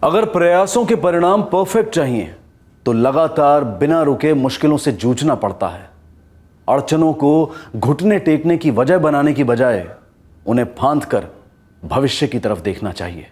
अगर प्रयासों के परिणाम परफेक्ट चाहिए तो लगातार बिना रुके मुश्किलों से जूझना पड़ता है। अड़चनों को घुटने टेकने की वजह बनाने की बजाय उन्हें फांद कर भविष्य की तरफ देखना चाहिए।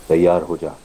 तैयार हो जा।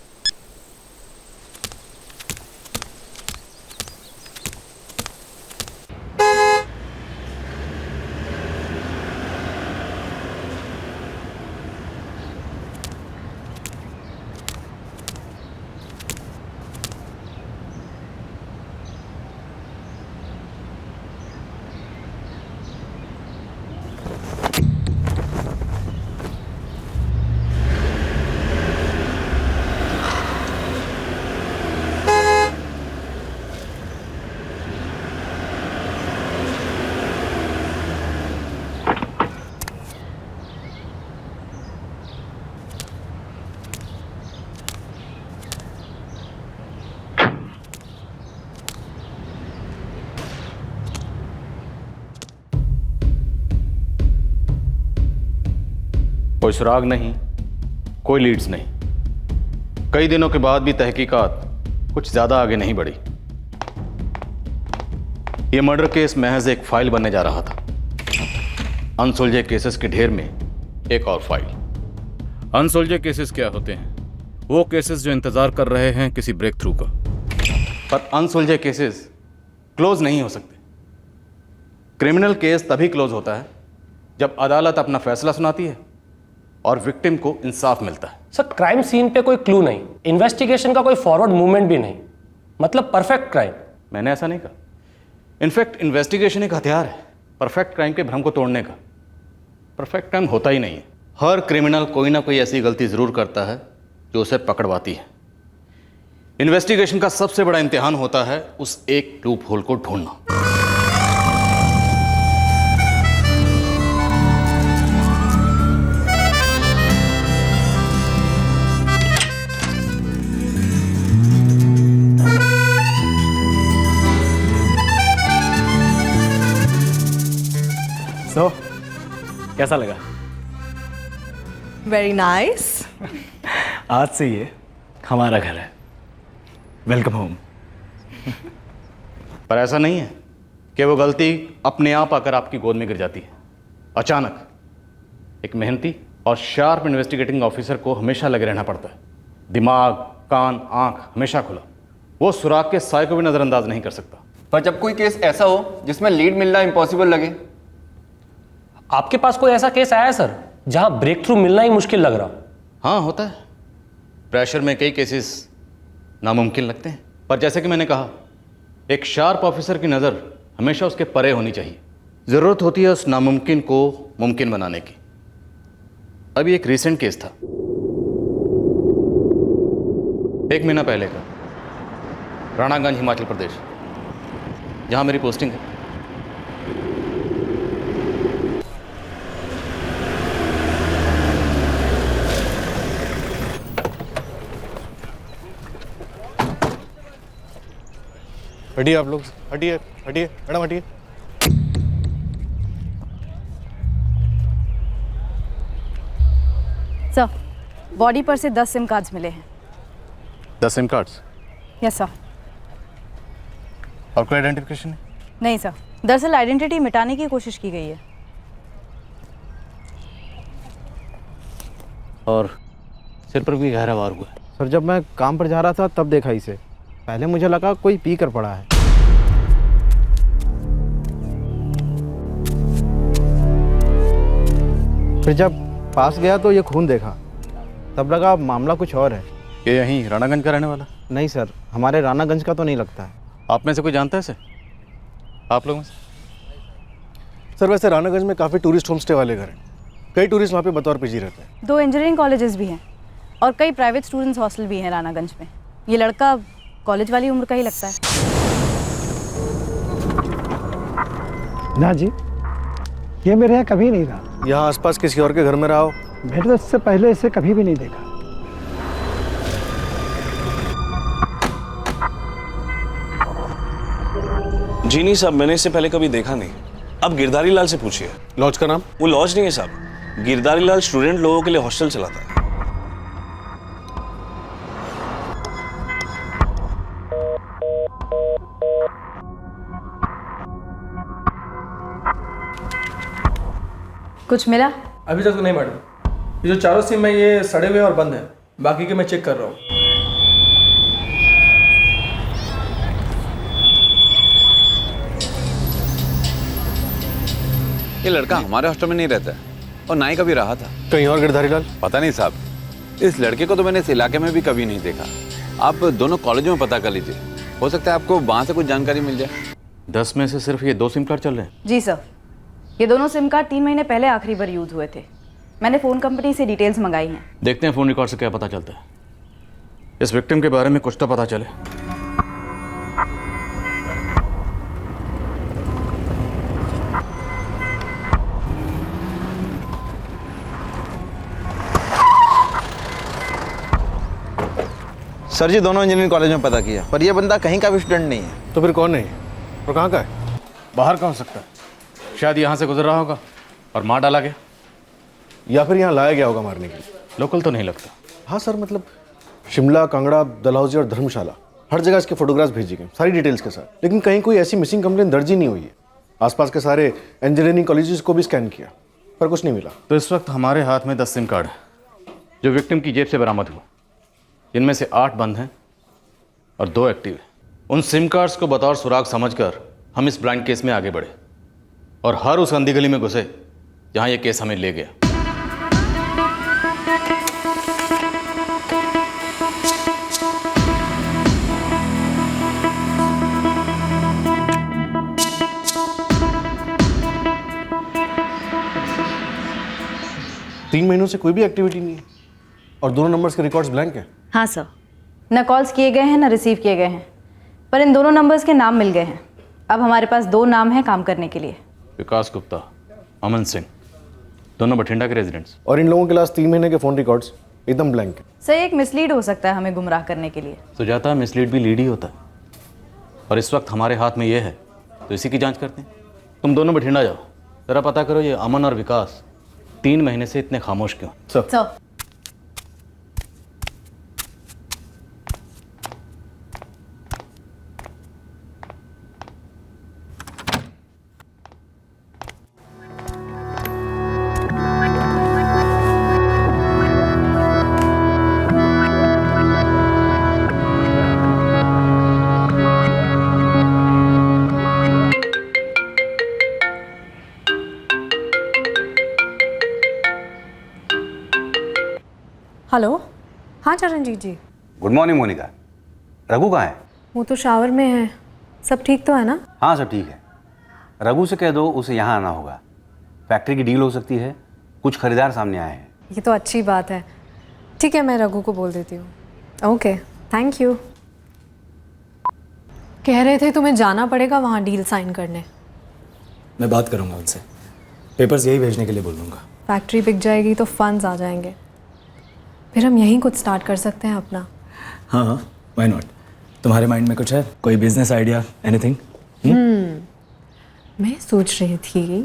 कोई सुराग नहीं, कोई लीड्स नहीं। कई दिनों के बाद भी तहकीकात कुछ ज्यादा आगे नहीं बढ़ी। यह मर्डर केस महज एक फाइल बनने जा रहा था। अनसुलझे केसेस के ढेर में एक और फाइल। अनसुलझे केसेस क्या होते हैं? वो केसेस जो इंतजार कर रहे हैं किसी ब्रेक थ्रू का। पर अनसुलझे केसेस क्लोज नहीं हो सकते। क्रिमिनल केस तभी क्लोज होता है जब अदालत अपना फैसला सुनाती है और विक्टिम को इंसाफ मिलता है। सर, क्राइम सीन पे कोई क्लू नहीं, इन्वेस्टिगेशन का कोई फॉरवर्ड मूवमेंट भी नहीं, मतलब परफेक्ट क्राइम। मैंने ऐसा नहीं कहा। इनफैक्ट इन्वेस्टिगेशन एक हथियार है परफेक्ट क्राइम के भ्रम को तोड़ने का। परफेक्ट क्राइम होता ही नहीं है। हर क्रिमिनल कोई ना कोई ऐसी गलती जरूर करता है जो उसे पकड़वाती है। इन्वेस्टिगेशन का सबसे बड़ा इम्तिहान होता है उस एक लूप होल को ढूंढना। So, कैसा लगा? Very nice. आज से ये हमारा घर है। Welcome home. पर ऐसा नहीं है कि वो गलती अपने आप आकर आपकी गोद में गिर जाती है। अचानक एक मेहनती और शार्प इन्वेस्टिगेटिंग ऑफिसर को हमेशा लगे रहना पड़ता है। दिमाग, कान, आंख हमेशा खुला। वो सुराग के साए को भी नजरअंदाज नहीं कर सकता। पर जब कोई केस ऐसा हो जिसमें लीड मिलना इम्पॉसिबल लगे। आपके पास कोई ऐसा केस आया है सर जहां ब्रेक थ्रू मिलना ही मुश्किल लग रहा? हाँ, होता है। प्रेशर में कई केसेस नामुमकिन लगते हैं, पर जैसे कि मैंने कहा, एक शार्प ऑफिसर की नज़र हमेशा उसके परे होनी चाहिए। ज़रूरत होती है उस नामुमकिन को मुमकिन बनाने की। अभी एक रीसेंट केस था, 1 महीना पहले का, राणागंज, हिमाचल प्रदेश, जहाँ मेरी पोस्टिंग है। हटिए आप लोग, हटिए हटिए मैडम, हटिए। सर, बॉडी पर से 10 सिम कार्ड्स मिले हैं। 10 सिम कार्ड्स? Yes sir. और कोई आइडेंटिफिकेशन नहीं सर, दरअसल आइडेंटिटी मिटाने की कोशिश की गई है। और सिर पर भी गहरा वार हुआ है। सर, जब मैं काम पर जा रहा था तब देखा इसे। पहले मुझे लगा कोई पी कर पड़ा है। फिर जब पास गया तो ये खून देखा, तब लगा मामला कुछ और है। ये यहीं राणागंज का रहने वाला? नहीं सर, हमारे राणागंज का तो नहीं लगता है। आप में से कोई जानता है इसे? आप लोगों में से? सर, वैसे राणागंज में काफ़ी टूरिस्ट होम स्टे वाले घर हैं। कई टूरिस्ट वहाँ पे बतौर पीजी रहते हैं। 2 इंजीनियरिंग कॉलेजेस भी हैं। और कई प्राइवेट स्टूडेंट्स हॉस्टल भी हैं रानागंज में। ये लड़का कॉलेज वाली उम्र का ही लगता है। ना जी, ये मेरे यहाँ कभी नहीं रहा। यहाँ आसपास किसी और के घर में रहा हो? मैंने तो इससे पहले इसे कभी भी नहीं देखा। जी नहीं साहब, मैंने इससे पहले कभी देखा नहीं। अब गिरधारी लाल से पूछिए। लॉज का नाम? वो लॉज नहीं है साहब, गिरधारी लाल स्टूडेंट लोगों के लिए हॉस्टल चलाता है। कुछ मिला? अभी तक तो नहीं मैडम। ये जो चारों सिम है ये सड़े हुए और बंद है, बाकी के मैं चेक कर रहा हूँ। ये लड़का हमारे हॉस्टल में नहीं रहता है और ना ही कभी रहा था। कहीं और गिरधारी लाल? पता नहीं साहब, इस लड़के को तो मैंने इस इलाके में भी कभी नहीं देखा। आप दोनों कॉलेजों में पता कर लीजिए, हो सकता है आपको वहाँ से कुछ जानकारी मिल जाए। 10 में से सिर्फ ये 2 सिम कार्ड चल रहे हैं? जी सर, ये दोनों सिम कार्ड 3 महीने पहले आखिरी बार यूज़ हुए थे। मैंने फ़ोन कंपनी से डिटेल्स मंगाई हैं। देखते हैं फ़ोन रिकॉर्ड से क्या पता चलता है। इस विक्टिम के बारे में कुछ तो पता चले। सर जी, दोनों इंजीनियरिंग कॉलेज में पता किया, पर यह बंदा कहीं का भी स्टूडेंट नहीं है। तो फिर कौन है और कहाँ का है? बाहर का हो सकता है, शायद यहाँ से गुजर रहा होगा और मार डाला गया, या फिर यहाँ लाया गया होगा मारने के लिए। लोकल तो नहीं लगता। हाँ सर, मतलब शिमला, कांगड़ा, डलहौजी और धर्मशाला हर जगह इसके फोटोग्राफ्स भेजी गए सारी डिटेल्स के साथ, लेकिन कहीं कोई ऐसी मिसिंग कंप्लेन दर्ज ही नहीं हुई है। आसपास के सारे इंजीनियरिंग कॉलेजेस को भी स्कैन किया पर कुछ नहीं मिला। तो इस वक्त हमारे हाथ में 10 सिम कार्ड है जो विक्टिम की जेब से बरामद हुआ। इनमें से 8 बंद हैं और 2 एक्टिव हैं। उन सिम कार्ड्स को बतौर सुराग समझकर हम इस ब्लाइंड केस में आगे बढ़े और हर उस अंधी गली में घुसे जहां ये केस हमें ले गया। तीन महीनों से कोई भी एक्टिविटी नहीं है और दोनों नंबर्स के रिकॉर्ड्स ब्लैंक हैं। हाँ सर, न कॉल्स किए गए हैं न रिसीव किए गए हैं, पर इन दोनों नंबर्स के नाम मिल गए हैं। अब हमारे पास 2 नाम हैं काम करने के लिए। विकास गुप्ता, अमन सिंह, दोनों बठिंडा के रेजिडेंट्स। और इन लोगों के लास्ट 3 महीने के फ़ोन रिकॉर्ड्स एकदम ब्लैंक है। सर, एक मिसलीड हो सकता है हमें गुमराह करने के लिए। सुजाता, मिसलीड भी लीड ही होता है और इस वक्त हमारे हाथ में ये है तो इसी की जांच करते हैं। तुम दोनों बठिंडा जाओ, ज़रा पता करो ये अमन और विकास 3 महीने से इतने खामोश क्यों। Sir, hello. हाँ चरणजीत जी। Good morning Monika. रघु कहाँ है? वो तो शावर में है। सब ठीक तो है ना? हाँ सब ठीक है। रघु से कह दो उसे यहाँ आना होगा, फैक्ट्री की डील हो सकती है, कुछ खरीदार सामने आए हैं। ये तो अच्छी बात है। ठीक है, मैं रघु को बोल देती हूँ। Okay, thank you. कह रहे थे तुम्हें जाना पड़ेगा वहाँ डील साइन करने। मैं बात करूँगा उनसे, पेपर्स यही भेजने के लिए बोल दूँगा। फैक्ट्री बिक जाएगी तो फंड्स आ जाएंगे, फिर हम यहीं कुछ स्टार्ट कर सकते हैं अपना। हाँ हाँ, व्हाई नॉट। तुम्हारे माइंड में कुछ है, कोई बिजनेस आइडिया, एनीथिंग? मैं सोच रही थी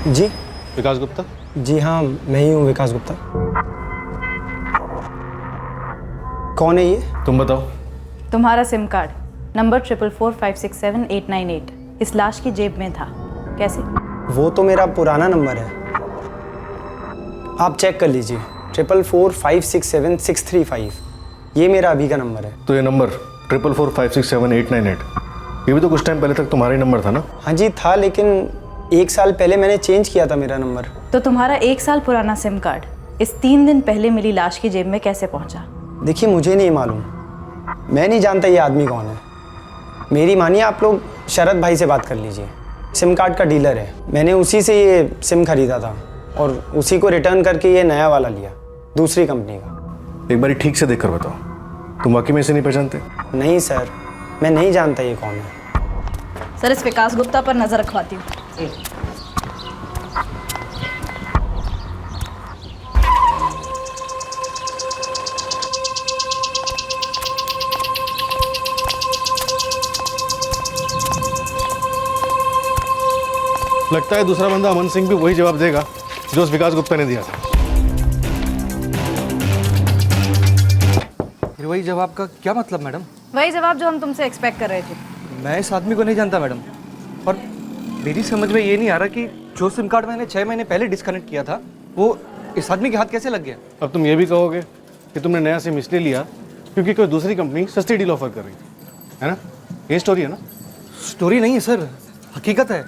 जी विकास गुप्ता? जी हाँ, मैं ही हूँ विकास गुप्ता। कौन है ये? तुम बताओ। तुम्हारा सिम कार्ड नंबर 444567898 इस लाश की जेब में था। कैसे? वो तो मेरा पुराना नंबर है, आप चेक कर लीजिए। 444567635 ये मेरा अभी का नंबर है। तो ये नंबर 44456788 ये भी तो कुछ टाइम पहले तक तुम्हारा ही नंबर था ना? हाँ जी था, लेकिन 1 साल पहले मैंने चेंज किया था मेरा नंबर। तो तुम्हारा 1 साल पुराना सिम कार्ड इस 3 दिन पहले मिली लाश की जेब में कैसे पहुंचा? देखिए मुझे नहीं मालूम, मैं नहीं जानता ये आदमी कौन है। मेरी मानिए आप लोग शरद भाई से बात कर लीजिए, सिम कार्ड का डीलर है। मैंने उसी से ये सिम खरीदा था और उसी को रिटर्न करके ये नया वाला लिया दूसरी कंपनी का। एक बारी ठीक से देख कर बताओ, तुम वाकई में इसे नहीं पहचानते? नहीं सर, मैं नहीं जानता ये कौन है। सर इस विकास गुप्ता पर नजर रखवाती हूँ। लगता है दूसरा बंदा अमन सिंह भी वही जवाब देगा जो उस विकास गुप्ता ने दिया था। फिर वही जवाब का क्या मतलब मैडम? वही जवाब जो हम तुमसे एक्सपेक्ट कर रहे थे। मैं इस आदमी को नहीं जानता मैडम, और मेरी समझ में ये नहीं आ रहा कि जो सिम कार्ड मैंने 6 महीने पहले डिस्कनेक्ट किया था वो इस आदमी के हाथ कैसे लग गया। अब तुम ये भी कहोगे कि तुमने नया सिम इसलिए लिया क्योंकि कोई दूसरी कंपनी सस्ती डील ऑफर कर रही थी, है ना? ये स्टोरी है ना? स्टोरी नहीं है सर, हकीकत है।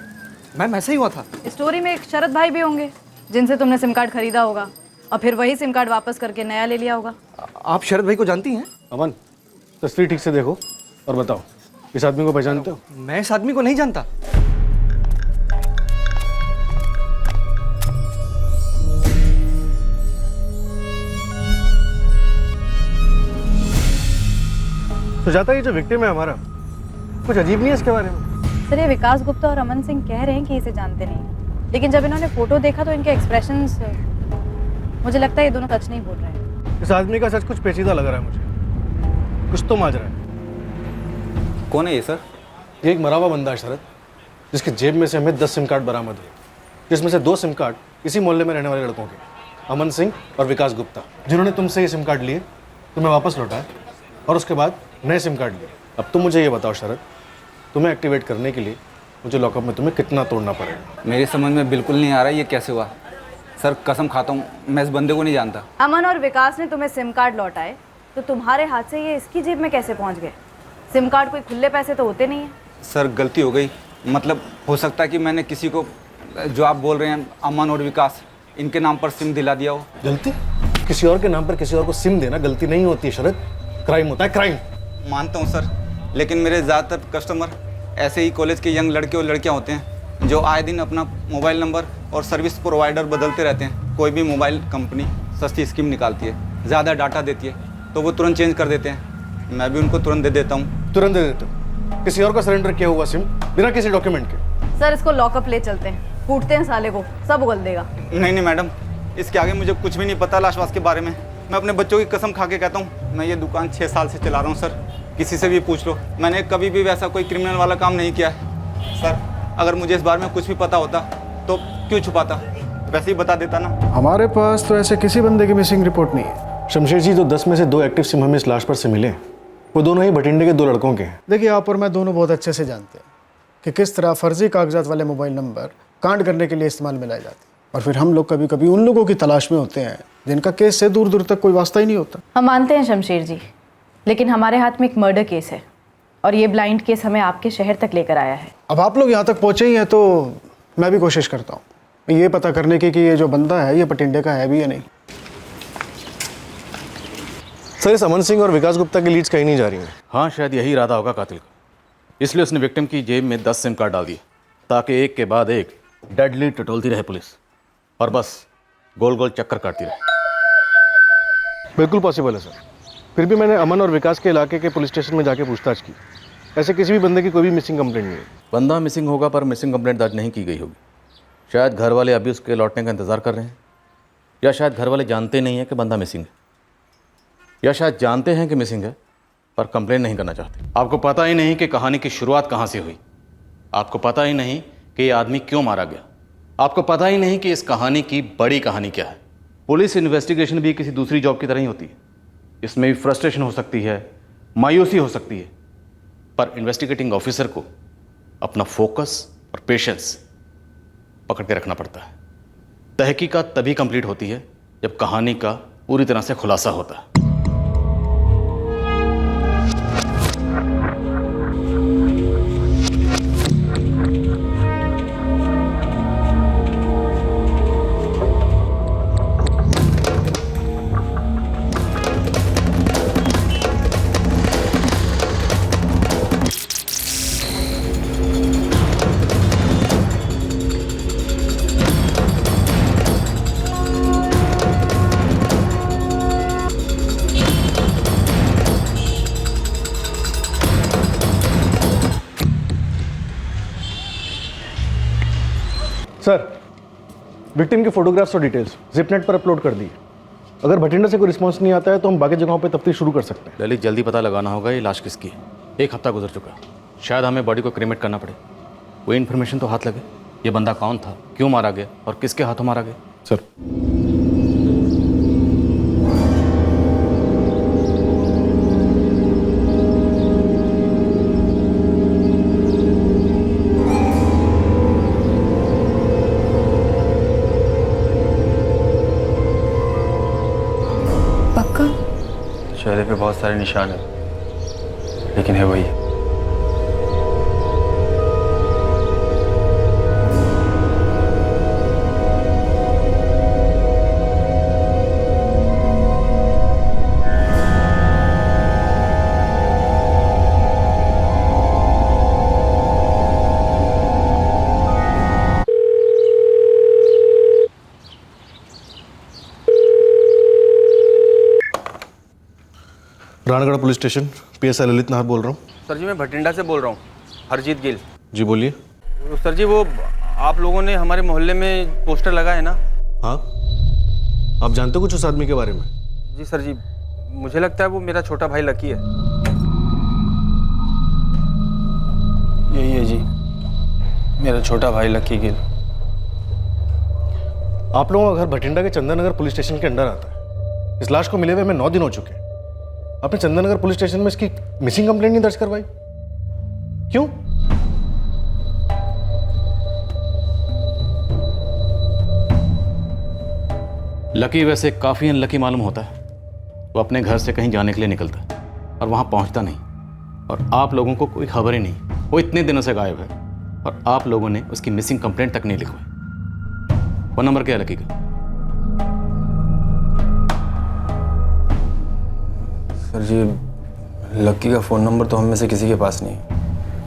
मैम ऐसे ही हुआ था। स्टोरी में एक शरद भाई भी होंगे जिनसे तुमने सिम कार्ड खरीदा होगा और फिर वही सिम कार्ड वापस करके नया ले लिया होगा। आप शरद भाई को जानती हैं? अमन तस्वीर ठीक से देखो और बताओ, इस आदमी को पहचानते हो? मैं इस आदमी को नहीं जानता। सुजाता ये जो विक्टिम है हमारा, कुछ अजीब नहीं है इसके बारे में? सर ये विकास गुप्ता और अमन सिंह कह रहे हैं कि इसे जानते नहीं, लेकिन जब इन्होंने फोटो देखा तो इनके एक्सप्रेशंस, मुझे लगता है ये दोनों सच नहीं बोल रहे हैं। इस आदमी का सच कुछ पेचीदा लग रहा है मुझे, कुछ तो माजरा है। कौन है ये सर? ये एक मरा हुआ बंदा है शरद, जिसके जेब में से हमें 10 सिम कार्ड बरामद हुए, जिसमें से 2 सिम कार्ड इसी मोहल्ले में रहने वाले लड़कों के, अमन सिंह और विकास गुप्ता, जिन्होंने तुमसे ये सिम कार्ड लिए, तुम्हें वापस लौटाया और उसके बाद नए सिम कार्ड लिए। अब तुम मुझे ये बताओ शरद, तुम्हें एक्टिवेट करने के लिए मुझे लॉकअप में तुम्हें कितना तोड़ना पड़ेगा? मेरी समझ में बिल्कुल नहीं आ रहा ये कैसे हुआ सर, कसम खाता हूँ मैं इस बंदे को नहीं जानता। अमन और विकास ने तुम्हें सिम कार्ड लौटाए तो तुम्हारे हाथ से ये इसकी जेब में कैसे पहुंच गए? सिम कार्ड कोई खुले पैसे तो होते नहीं है। सर गलती हो गई, मतलब हो सकता है कि मैंने किसी को, जो आप बोल रहे हैं अमन और विकास, इनके नाम पर सिम दिला दिया हो। गलती? किसी और के नाम पर किसी और को सिम देना गलती नहीं होती है शरद, क्राइम होता है, क्राइम। मानता हूँ सर, लेकिन मेरे ज़्यादातर कस्टमर ऐसे ही कॉलेज के यंग लड़के और लड़कियाँ होते हैं जो आए दिन अपना मोबाइल नंबर और सर्विस प्रोवाइडर बदलते रहते हैं। कोई भी मोबाइल कंपनी सस्ती स्कीम निकालती है, ज़्यादा डाटा देती है, तो वो तुरंत चेंज कर देते हैं। मैं भी उनको तुरंत दे देता हूँ। तुरंत दे देते हो? किसी और का सरेंडर किया हुआ सिम बिना किसी डॉक्यूमेंट के? सर इसको लॉकअप ले चलते हैं, कूटते हैं साले को, सब उगल देगा। नहीं मैडम, इसके आगे मुझे कुछ भी नहीं पता लाशवास के बारे में। मैं अपने बच्चों की कसम खा के कहता हूँ, मैं ये दुकान 6 साल से चला रहा हूँ सर, किसी से भी पूछ लो, मैंने कभी भी वैसा कोई क्रिमिनल वाला काम नहीं किया है। सर अगर मुझे इस बारे में कुछ भी पता होता तो क्यों छुपाता, वैसे ही बता देता ना। हमारे पास तो ऐसे किसी बंदे की मिसिंग रिपोर्ट नहीं है शमशेर जी। तो 10 में से 2 एक्टिव सिम हमें इस लाश पर से मिले, वो दोनों ही भटिंडे के 2 लड़कों के हैं। देखिए आप और मैं दोनों बहुत अच्छे से जानते हैं कि किस तरह फर्जी कागजात वाले मोबाइल नंबर कांड करने के लिए इस्तेमाल में लाए जाते हैं, और फिर हम लोग कभी कभी उन लोगों की तलाश में होते हैं जिनका केस से दूर दूर तक कोई वास्ता ही नहीं होता। हम मानते हैं शमशेर जी, लेकिन हमारे हाथ में एक मर्डर केस है और ये ब्लाइंड केस हमें आपके शहर तक लेकर आया है। अब आप लोग यहाँ तक पहुँचे ही हैं तो मैं भी कोशिश करता हूँ ये पता करने की कि ये जो बंदा है ये भटिंडे का है भी या नहीं। सर इस अमन सिंह और विकास गुप्ता की लीड्स कहीं नहीं जा रही हैं। हाँ शायद यही इरादा होगा कातिल का, इसलिए उसने विक्टिम की जेब में 10 सिम कार्ड डाल दिए ताकि एक के बाद एक डेडली टटोलती रहे पुलिस और बस गोल गोल चक्कर काटती रहे। बिल्कुल पॉसिबल है सर। फिर भी मैंने अमन और विकास के इलाके के पुलिस स्टेशन में जाके पूछताछ की, ऐसे किसी भी बंदे की कोई भी मिसिंग कंप्लेंट नहीं है। बंदा मिसिंग होगा पर मिसिंग कंप्लेंट दर्ज नहीं की गई होगी। शायद घर वाले अभी उसके लौटने का इंतज़ार कर रहे हैं, या शायद घर वाले जानते नहीं हैं कि बंदा मिसिंग है, या शायद जानते हैं कि मिसिंग है पर कंप्लेंट नहीं करना चाहते। आपको पता ही नहीं कि कहानी की शुरुआत कहाँ से हुई, आपको पता ही नहीं कि ये आदमी क्यों मारा गया, आपको पता ही नहीं कि इस कहानी की बड़ी कहानी क्या है। पुलिस इन्वेस्टिगेशन भी किसी दूसरी जॉब की तरह ही होती है, इसमें भी फ्रस्ट्रेशन हो सकती है, मायूसी हो सकती है, पर इन्वेस्टिगेटिंग ऑफिसर को अपना फोकस और पेशेंस पकड़ के रखना पड़ता है। तहकीकात तभी कंप्लीट होती है जब कहानी का पूरी तरह से खुलासा होता है। सर, विक्टिम के फोटोग्राफ्स और डिटेल्स जिपनेट पर अपलोड कर दिए। अगर भटिंडा से कोई रिस्पॉन्स नहीं आता है तो हम बाकी जगहों पर तफ्तीश शुरू कर सकते हैं। ललित, जल्दी पता लगाना होगा ये लाश किसकी है। 1 हफ्ता गुजर चुका है, शायद हमें बॉडी को क्रीमेट करना पड़े। कोई इन्फॉर्मेशन तो हाथ लगे, ये बंदा कौन था, क्यों मारा गया और किसके हाथों मारा गया। सर, पक्का? चेहरे पे बहुत सारे निशान हैं, लेकिन है वही। Rangarh police station, PSI Lalit Nahar बोल रहा हूँ। सर जी मैं भटिंडा से बोल रहा हूँ, हरजीत गिल। जी बोलिए। सर जी वो आप लोगों ने हमारे मोहल्ले में पोस्टर लगाए है ना? हाँ, आप जानते हो कुछ उस आदमी के बारे में? जी सर जी, मुझे लगता है वो मेरा छोटा भाई लकी है। यही है जी, मेरा छोटा भाई लकी गिल। आप लोगों का घर भटिंडा के चंदननगर पुलिस स्टेशन के अंडर आता है। इस लाश को मिले हुए हमें 9 दिन हो चुके हैं। आपने चंदननगर पुलिस स्टेशन में इसकी मिसिंग कंप्लेंट नहीं दर्ज करवाई, क्यों? लकी वैसे काफ़ी अनलकी मालूम होता है। वो अपने घर से कहीं जाने के लिए निकलता है और वहाँ पहुँचता नहीं, और आप लोगों को कोई खबर ही नहीं। वो इतने दिनों से गायब है और आप लोगों ने उसकी मिसिंग कंप्लेंट तक नहीं लिखवाई। वो नंबर क्या है लकी का? सर जी, लक्की का फ़ोन नंबर तो हम में से किसी के पास नहीं है।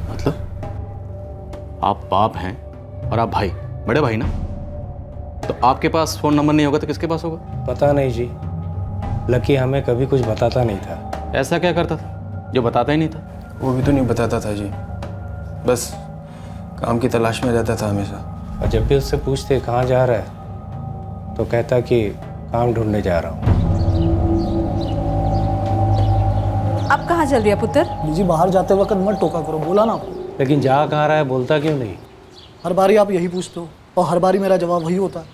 मतलब आप बाप हैं और आप भाई, बड़े भाई ना, तो आपके पास फ़ोन नंबर नहीं होगा तो किसके पास होगा? पता नहीं जी, लकी हमें कभी कुछ बताता नहीं था। ऐसा क्या करता था जो बताता ही नहीं था? वो भी तो नहीं बताता था जी, बस काम की तलाश में रहता था हमेशा। और जब भी उससे पूछते कहाँ जा रहा है तो कहता कि काम ढूंढने जा रहा हूँ। अब कहाँ चल रही है पुत्र? जी बाहर जाते वक्त मत टोका करो, बोला ना आपको। लेकिन जा कहाँ रहा है बोलता क्यों नहीं? हर बारी आप यही पूछते हो और हर बारी मेरा जवाब वही होता है।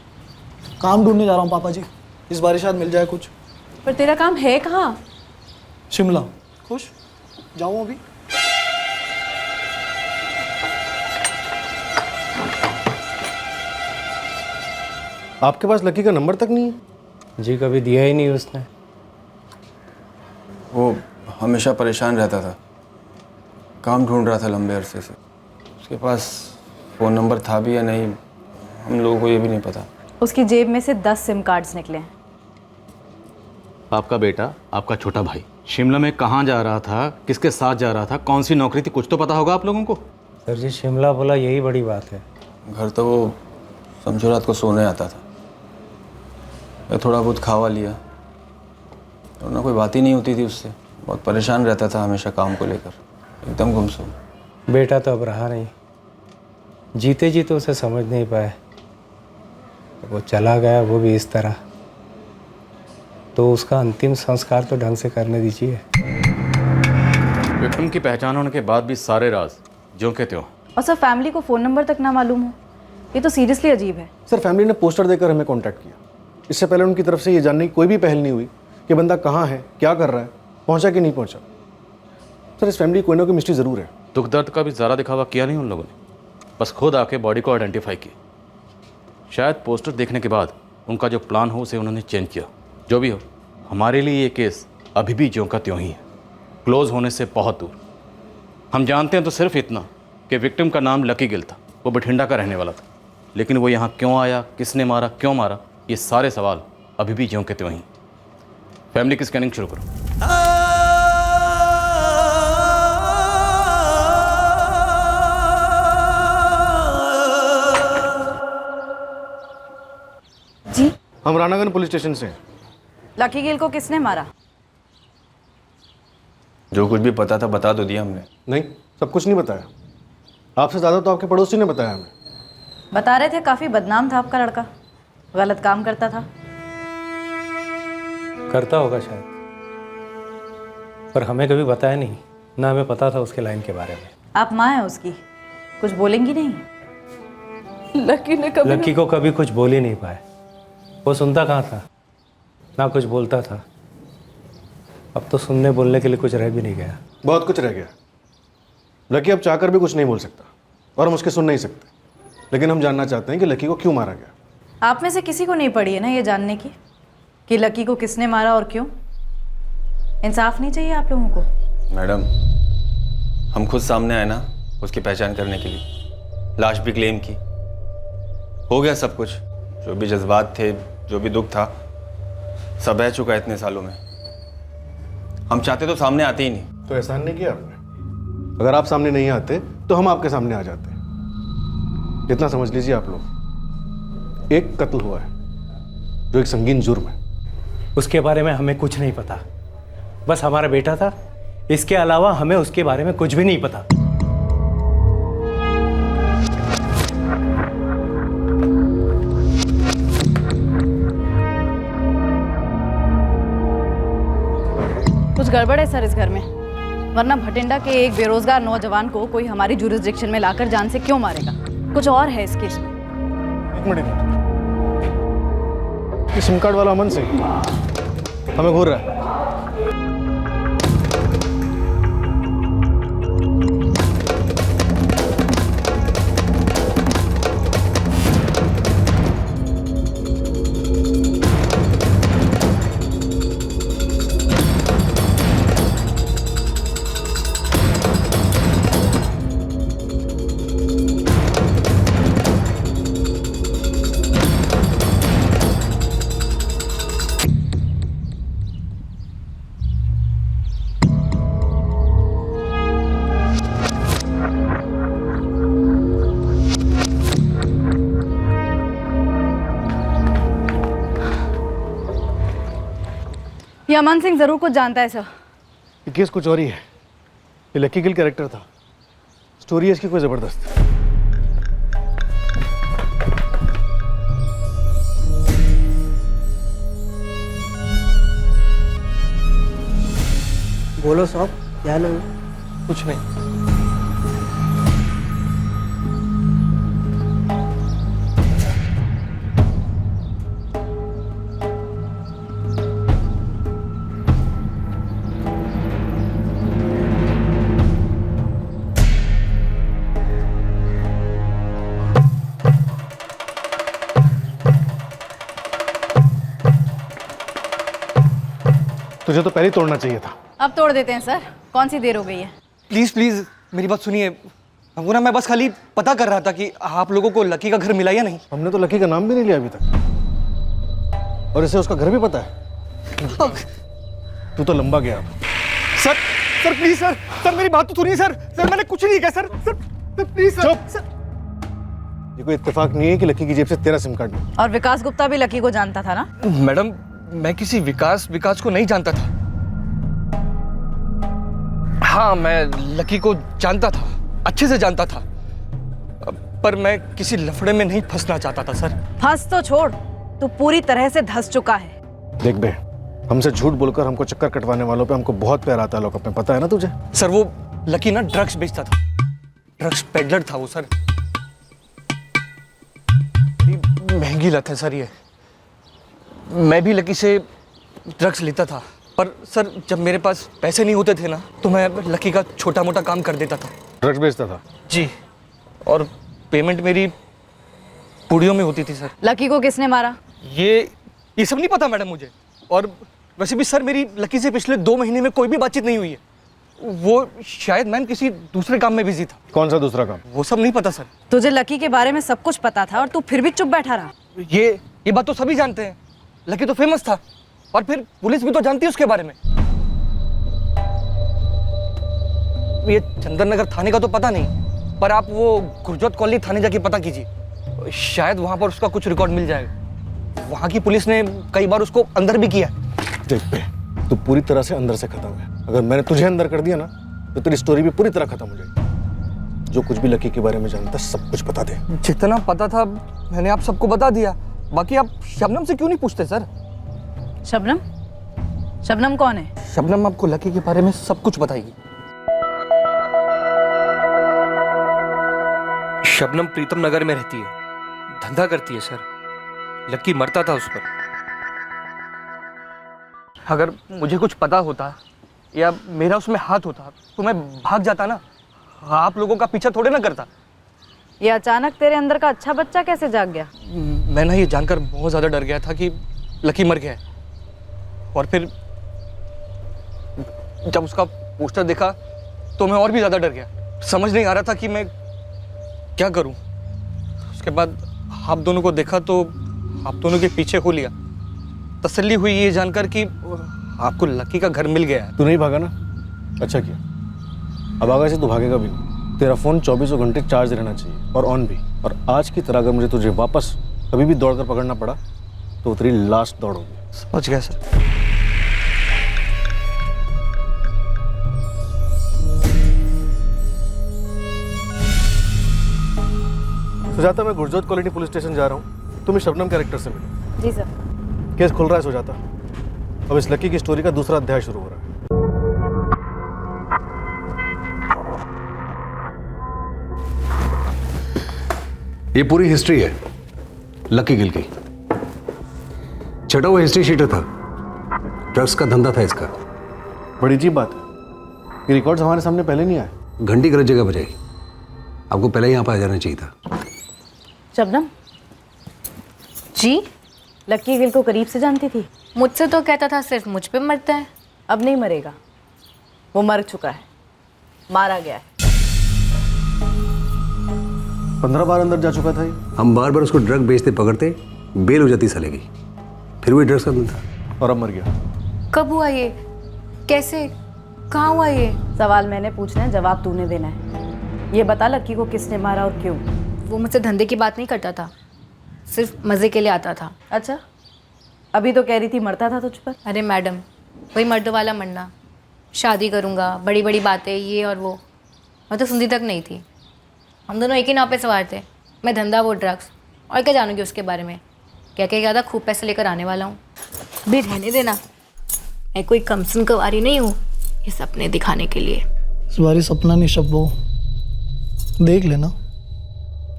काम ढूंढने जा रहा हूँ पापा जी, इस बार शायद मिल जाए कुछ। पर तेरा काम है कहाँ? शिमला। खुश जाऊँ अभी? आपके पास लकी का नंबर तक नहीं है? जी कभी दिया ही नहीं उसने। वो हमेशा परेशान रहता था, काम ढूंढ रहा था लंबे अरसे से। उसके पास फ़ोन नंबर था भी या नहीं, हम लोगों को ये भी नहीं पता। उसकी जेब में से 10 सिम कार्ड्स निकले हैं। आपका बेटा, आपका छोटा भाई शिमला में कहाँ जा रहा था, किसके साथ जा रहा था, कौन सी नौकरी थी, कुछ तो पता होगा आप लोगों को। सर जी शिमला बोला यही बड़ी बात है। घर तो वो समझो रात को सोने आता था, मैं थोड़ा बहुत खावा लिया और ना कोई बात ही नहीं होती थी उससे। बहुत परेशान रहता था हमेशा काम को लेकर, एकदम गुमसुम। बेटा तो अब रहा नहीं, जीते जी तो उसे समझ नहीं पाए, वो चला गया, वो भी इस तरह। तो उसका अंतिम संस्कार तो ढंग से करने दीजिए। विक्रम की पहचान होने के बाद भी सारे राज ज्यों के त्यों। और सर फैमिली को फ़ोन नंबर तक ना मालूम हो, ये तो सीरियसली अजीब है। सर फैमिली ने पोस्टर देकर हमें कांटेक्ट किया। इससे पहले उनकी तरफ से ये जानने की कोई भी पहल नहीं हुई कि बंदा कहाँ है, क्या कर रहा है, पहुँचा कि नहीं पहुँचा। सर इस फैमिली कोई ना कोई मिस्ट्री ज़रूर है। दुख दर्द का भी ज़्यादा दिखावा किया नहीं उन लोगों ने, बस खुद आके बॉडी को आइडेंटिफाई किया। शायद पोस्टर देखने के बाद उनका जो प्लान हो उसे उन्होंने चेंज किया। जो भी हो, हमारे लिए ये केस अभी भी ज्यों का त्यों ही है, क्लोज होने से बहुत दूर। हम जानते हैं तो सिर्फ इतना कि विक्टिम का नाम लकी गिल था, वो बठिंडा का रहने वाला था। लेकिन वो यहाँ क्यों आया, किसने मारा, क्यों मारा, ये सारे सवाल अभी भी ज्यों के त्यों ही। फैमिली की स्कैनिंग शुरू करो। जी हम रानागंज पुलिस स्टेशन से हैं। लकी गिल को किसने मारा? जो कुछ भी पता था बता तो दिया हमने। नहीं, सब कुछ नहीं बताया। आपसे ज़्यादा तो आपके पड़ोसी ने बताया हमें। बता रहे थे काफ़ी बदनाम था आपका लड़का, गलत काम करता था। करता होगा शायद, पर हमें कभी बताया नहीं, ना हमें पता था उसके लाइन के बारे में। आप माँ हैं उसकी, कुछ बोलेंगी नहीं? लकी को कभी कुछ बोल ही नहीं पाए। वो सुनता कहाँ था, ना कुछ बोलता था। अब तो सुनने बोलने के लिए कुछ रह भी नहीं गया। बहुत कुछ रह गया। लकी अब चाहकर भी कुछ नहीं बोल सकता और हम उसके सुन नहीं सकते, लेकिन हम जानना चाहते हैं कि लकी को क्यों मारा गया। आप में से किसी को नहीं पड़ी है ना ये जानने की कि लकी को किसने मारा और क्यों? इंसाफ नहीं चाहिए आप लोगों को? मैडम, हम खुद सामने आए ना उसकी पहचान करने के लिए, लाश भी क्लेम की, हो गया सब कुछ। जो भी जज्बात थे, जो भी दुख था, सब बह चुका है इतने सालों में। हम चाहते तो सामने आते ही नहीं। तो एहसान नहीं किया आपने। अगर आप सामने नहीं आते तो हम आपके सामने आ जाते। इतना समझ लीजिए आप लोग, एक कत्ल हुआ है जो एक संगीन जुर्म है। उसके बारे में हमें कुछ नहीं पता, बस हमारा बेटा था, इसके अलावा हमें उसके बारे में कुछ भी नहीं पता। कुछ गड़बड़ है सर इस घर में, वरना भटिंडा के एक बेरोजगार नौजवान को कोई हमारी जुरिस्डिक्शन में लाकर जान से क्यों मारेगा? कुछ और है इस केस में। एक मिनट, ये सिम कार्ड वाला अमन सिंह हमें घूर रहा है। ये अमन सिंह जरूर कुछ जानता है सर। ये केस कुछ और ही है। ये लकी किल कैरेक्टर था, स्टोरी है इसकी कोई जबरदस्त। बोलो साहब, क्या लो? कुछ नहीं। तुझे तो पहले ही तोड़ना चाहिए था। अब तोड़ देते हैं सर, कौन सी देर हो गई है? प्लीज़ प्लीज़ मेरी बात सुनिए। अंकुरा, मैं बस खाली पता कर रहा था कि आप लोगों को लकी का घर मिला या नहीं। हमने तो लकी का नाम भी नहीं लिया अभी तक, और इसे उसका घर भी पता है। तू तो लंबा गया। Sir sir please sir, sir मेरी बात तो सुनिए सर। सर मैंने कुछ नहीं किया सर। Sir please sir. ये कोई इत्तेफाक नहीं है कि लकी की जेब से तेरा सिम कार्ड मिला। और विकास गुप्ता भी लकी को जानता था ना? मैडम, मैं किसी विकास को नहीं जानता था। हाँ, मैं लकी को जानता था, अच्छे से जानता था, पर मैं किसी लफड़े में नहीं फंसना चाहता था सर। फंस तो छोड़, तू पूरी तरह से धंस चुका है। देख बे, हमसे झूठ बोलकर हमको चक्कर कटवाने वालों पे हमको बहुत प्यार आता है लोगों पे, पता है ना तुझे? सर वो लकी ना ड्रग्स बेचता था, ड्रग्स पेडलर था वो सर। महंगी लत है सर ये। मैं भी लकी से ड्रग्स लेता था, पर सर जब मेरे पास पैसे नहीं होते थे ना, तो मैं लकी का छोटा मोटा काम कर देता था। ड्रग्स बेचता था? जी, और पेमेंट मेरी पूड़ियों में होती थी सर। लकी को किसने मारा? ये सब नहीं पता मैडम मुझे। और वैसे भी सर मेरी लकी से पिछले 2 महीने में कोई भी बातचीत नहीं हुई है। वो शायद मैम किसी दूसरे काम में बिजी था। कौन सा दूसरा काम? वो सब नहीं पता सर। तुझे लकी के बारे में सब कुछ पता था और तू फिर भी चुप बैठा रहा। ये बात तो सभी जानते हैं, लकी तो फेमस था, और फिर पुलिस भी तो जानती है उसके बारे में। ये चंदन नगर थाने का तो पता नहीं, पर आप वो गुरजोत कॉलोनी थाने जाके पता कीजिए, शायद वहां पर उसका कुछ रिकॉर्ड मिल जाएगा। वहां की पुलिस ने कई बार उसको अंदर भी किया। देख बे, तू पूरी तरह से अंदर से खत्म है। अगर मैंने तुझे अंदर कर दिया ना, तो तेरी स्टोरी भी पूरी तरह खत्म हो जाएगी। जो कुछ भी लकी के बारे में जानता सब कुछ बता दे। जितना पता था मैंने आप सबको बता दिया। बाकी आप शबनम से क्यों नहीं पूछते सर? शबनम? शबनम कौन है? शबनम आपको लकी के बारे में सब कुछ बताएगी। शबनम प्रीतम नगर में रहती है, धंधा करती है सर। लकी मरता था उस पर। अगर मुझे कुछ पता होता या मेरा उसमें हाथ होता तो मैं भाग जाता ना, आप लोगों का पीछा थोड़े ना करता। ये अचानक तेरे अंदर का अच्छा बच्चा कैसे जाग गया? मैं ना ये जानकर बहुत ज़्यादा डर गया था कि लकी मर गया है। और फिर जब उसका पोस्टर देखा तो मैं और भी ज़्यादा डर गया। समझ नहीं आ रहा था कि मैं क्या करूं। उसके बाद आप दोनों को देखा तो आप दोनों के पीछे हो लिया। तसल्ली हुई ये जानकर कि आपको लकी का घर मिल गया है। तू नहीं भागा ना, अच्छा किया। अब आगे से तू भागेगा भी नहीं। तेरा फ़ोन 24 घंटे चार्ज रहना चाहिए और ऑन भी। और आज की तरह अगर मुझे तुझे वापस कभी भी दौड़ कर पकड़ना पड़ा तो तेरी लास्ट दौड़ होगी। समझ गया सर। सुजाता, मैं गुरजोत कॉलोनी पुलिस स्टेशन जा रहा हूँ। तुम इस शबनम कैरेक्टर से मिलो। जी सर। केस खुल रहा है सुजाता। अब इस लकी की स्टोरी का दूसरा अध्याय शुरू हो रहा है। ये पूरी हिस्ट्री है लकी गिल की। छठा वो हिस्ट्री शीटर था, ड्रग्स का धंधा था इसका। बड़ी अजीब बात है, ये रिकॉर्ड्स हमारे सामने पहले नहीं आए। घंटी गलत जगह बजाई, आपको पहले ही यहाँ पर आ जाना चाहिए था। शबनम जी, लकी गिल को करीब से जानती थी? मुझसे तो कहता था सिर्फ मुझ पे मरता है। अब नहीं मरेगा, वो मर चुका है, मारा गया है। 15 बार अंदर जा चुका था ये। हम बार बार उसको ड्रग बेचते पकड़ते, बेल हो जाती साले की, फिर वही ड्रग्स का धंधा। और अब मर गया। कब हुआ ये? कैसे? कहाँ हुआ ये? सवाल मैंने पूछना है, जवाब तूने देना है। ये बता लकी को किसने मारा और क्यों? वो मुझसे धंधे की बात नहीं करता था, सिर्फ मज़े के लिए आता था। अच्छा, अभी तो कह रही थी मरता था तुझ पर। अरे मैडम, वही मर्द वाला मरना, शादी करूँगा, बड़ी बड़ी बातें, ये और वो। मैं तो सुनती तक नहीं थी। हम दोनों एक ही नाव पे सवार थे, मैं धंधा, वो ड्रग्स। और क्या जानूँगी उसके बारे में? क्या क्या था, खूब पैसे लेकर आने वाला हूँ। भी रहने देना, मैं कोई कमसन कवारी नहीं हूँ ये सपने दिखाने के लिए। इस बारी सपना नहीं शब्बो, देख लेना,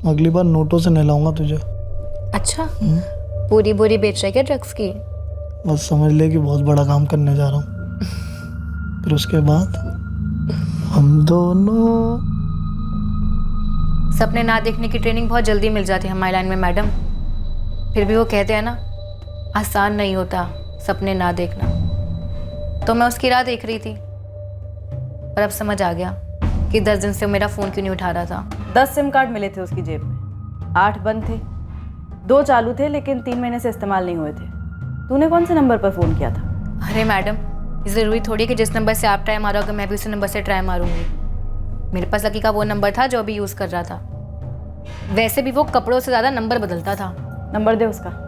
अगली बार नोटों से नहलाऊंगा तुझे। अच्छा, पूरी बोरी बेच रहे क्या ड्रग्स की? बस समझ ले कि बहुत बड़ा काम करने जा रहा हूँ, फिर उसके बाद हम दोनों। सपने ना देखने की ट्रेनिंग बहुत जल्दी मिल जाती है हमारी लाइन में मैडम। फिर भी वो कहते हैं ना, आसान नहीं होता सपने ना देखना। तो मैं उसकी राह देख रही थी, पर अब समझ आ गया कि 10 दिन से मेरा फ़ोन क्यों नहीं उठा रहा था। 10 सिम कार्ड मिले थे उसकी जेब में, 8 बंद थे, 2 चालू थे, लेकिन 3 महीने से इस्तेमाल नहीं हुए थे। तूने कौन से नंबर पर फ़ोन किया था? अरे मैडम, ये ज़रूरी थोड़ी है कि जिस नंबर से आप ट्राई मारोगे मैं भी उसी नंबर से ट्राई मारूंगी। मेरे पास लकी का वो नंबर था जो अभी यूज़ कर रहा था। वैसे भी वो कपड़ों से ज़्यादा नंबर बदलता था। नंबर दे उसका।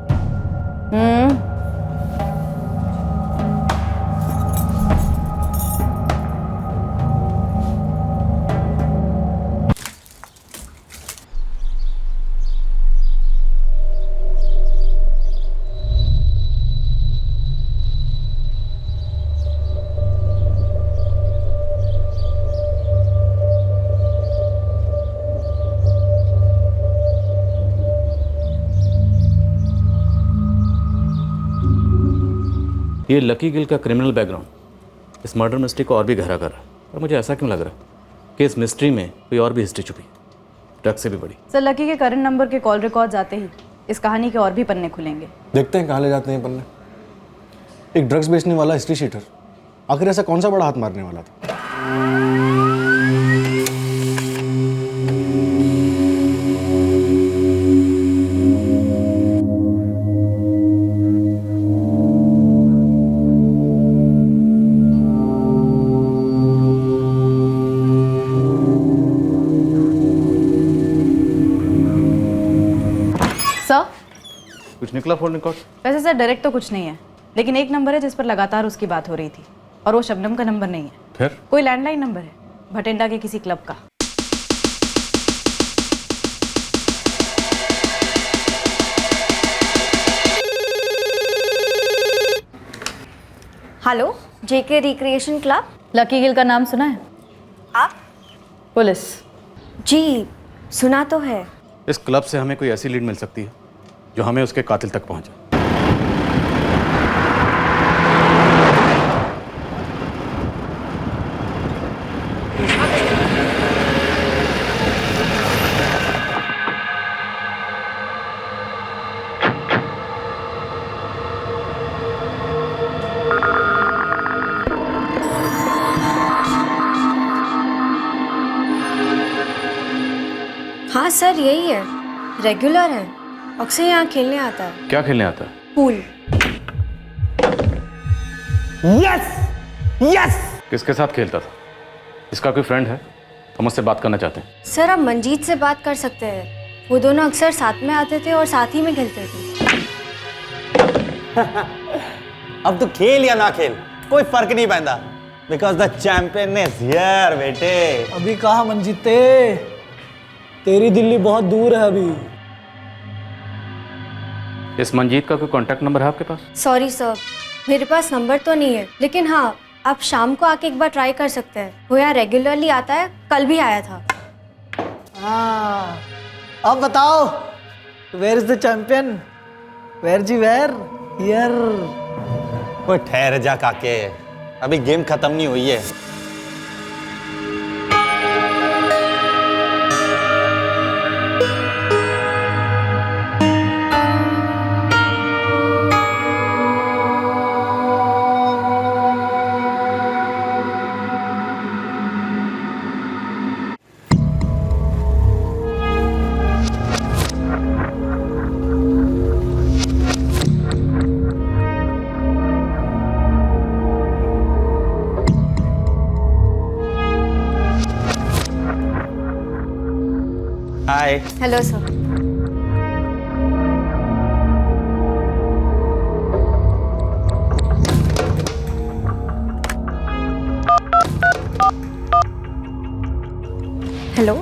ये लकी गिल का क्रिमिनल बैकग्राउंड इस मर्डर मिस्ट्री को और भी गहरा कर रहा है। और मुझे ऐसा क्यों लग रहा है कि इस मिस्ट्री में कोई और भी हिस्ट्री छुपी, ड्रग्स से भी बड़ी। सर, लकी के करंट नंबर के कॉल रिकॉर्ड आते ही इस कहानी के और भी पन्ने खुलेंगे। देखते हैं कहाँ ले जाते हैं पन्ने। एक ड्रग्स बेचने वाला हिस्ट्री शीटर, आखिर ऐसा कौन सा बड़ा हाथ मारने वाला था? कुछ निकला फोन रिकॉर्ड? वैसे सर डायरेक्ट तो कुछ नहीं है, लेकिन एक नंबर है जिस पर लगातार उसकी बात हो रही थी, और वो शबनम का नंबर नहीं है। फिर? कोई लैंडलाइन नंबर है, भटिंडा के किसी क्लब का। हेलो, जेके रिक्रिएशन क्लब। लकी गिल का नाम सुना है? आप? पुलिस। जी सुना तो है। इस क्लब से हमें कोई ऐसी लीड मिल सकती है जो हमें उसके कातिल तक पहुंचे। हाँ सर, यही है, रेगुलर है, अक्सर यहाँ खेलने आता है। क्या खेलने आता है? पूल। Yes yes. किसके साथ खेलता था? इसका कोई फ्रेंड है? हम उससे बात करना चाहते हैं। सर आप मंजीत से बात कर सकते हैं, वो दोनों अक्सर साथ में आते थे और साथ ही में खेलते थे। अब तो खेल या ना खेल कोई फर्क नहीं पैंदा, because the champion is here बेटे। अभी कहा मंजीते, तेरी दिल्ली बहुत दूर है अभी। इस मंजीत का कोई कांटेक्ट नंबर है आपके पास? सॉरी सर, मेरे पास नंबर तो नहीं है, लेकिन हाँ आप शाम को आके एक बार ट्राई कर सकते हैं। वो यहाँ रेगुलरली आता है, कल भी आया था। हाँ, अब बताओ, where is the champion? Where जी वेयर? हियर। कोई ठहर जा काके, अभी गेम खत्म नहीं हुई है। हाय। Hello sir. हेलो।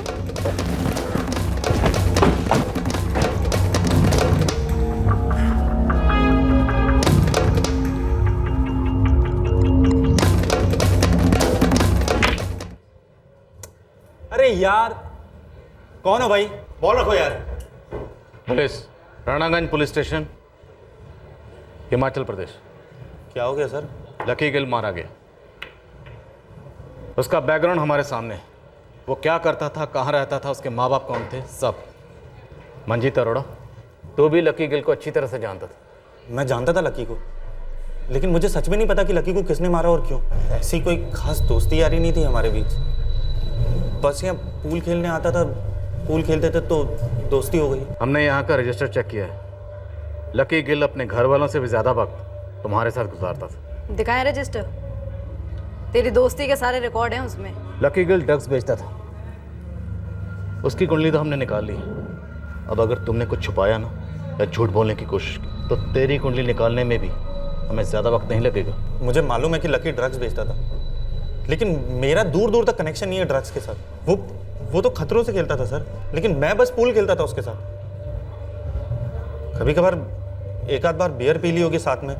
अरे यार, कौन हो भाई? बोल रखो यार। Police, Ranaganj police station, Himachal Pradesh. क्या हो गया सर? लकी गिल मारा गया। उसका बैकग्राउंड हमारे सामने है। वो क्या करता था, कहाँ रहता था, उसके माँ बाप कौन थे, सब। मंजीत अरोड़ा, तो भी लकी गिल को अच्छी तरह से जानता था। मैं जानता था लकी को, लेकिन मुझे सच में नहीं पता कि लकी को किसने मारा और क्यों। ऐसी कोई खास दोस्ती यारी नहीं थी हमारे बीच। बस यहाँ पूल खेलने आता था, पूल खेलते थे तो दोस्ती हो गई। हमने यहाँ का रजिस्टर चेक किया है। लकी गिल अपने घर वालों से भी ज़्यादा वक्त तुम्हारे साथ गुजारता था। दिखाएं रजिस्टर, तेरी दोस्ती के सारे रिकॉर्ड हैं उसमें। लकी गिल ड्रग्स बेचता था, उसकी कुंडली तो हमने निकाल ली। अब अगर तुमने कुछ छुपाया ना या झूठ बोलने की कोशिश की तो तेरी कुंडली निकालने में भी हमें ज़्यादा वक्त नहीं लगेगा। मुझे मालूम है कि लकी ड्रग्स बेचता था, लेकिन मेरा दूर दूर तक कनेक्शन नहीं है ड्रग्स के साथ। वो तो खतरों से खेलता था सर, लेकिन मैं बस पूल खेलता था उसके साथ। कभी कभार एक आध बार बियर पी ली होगी साथ में,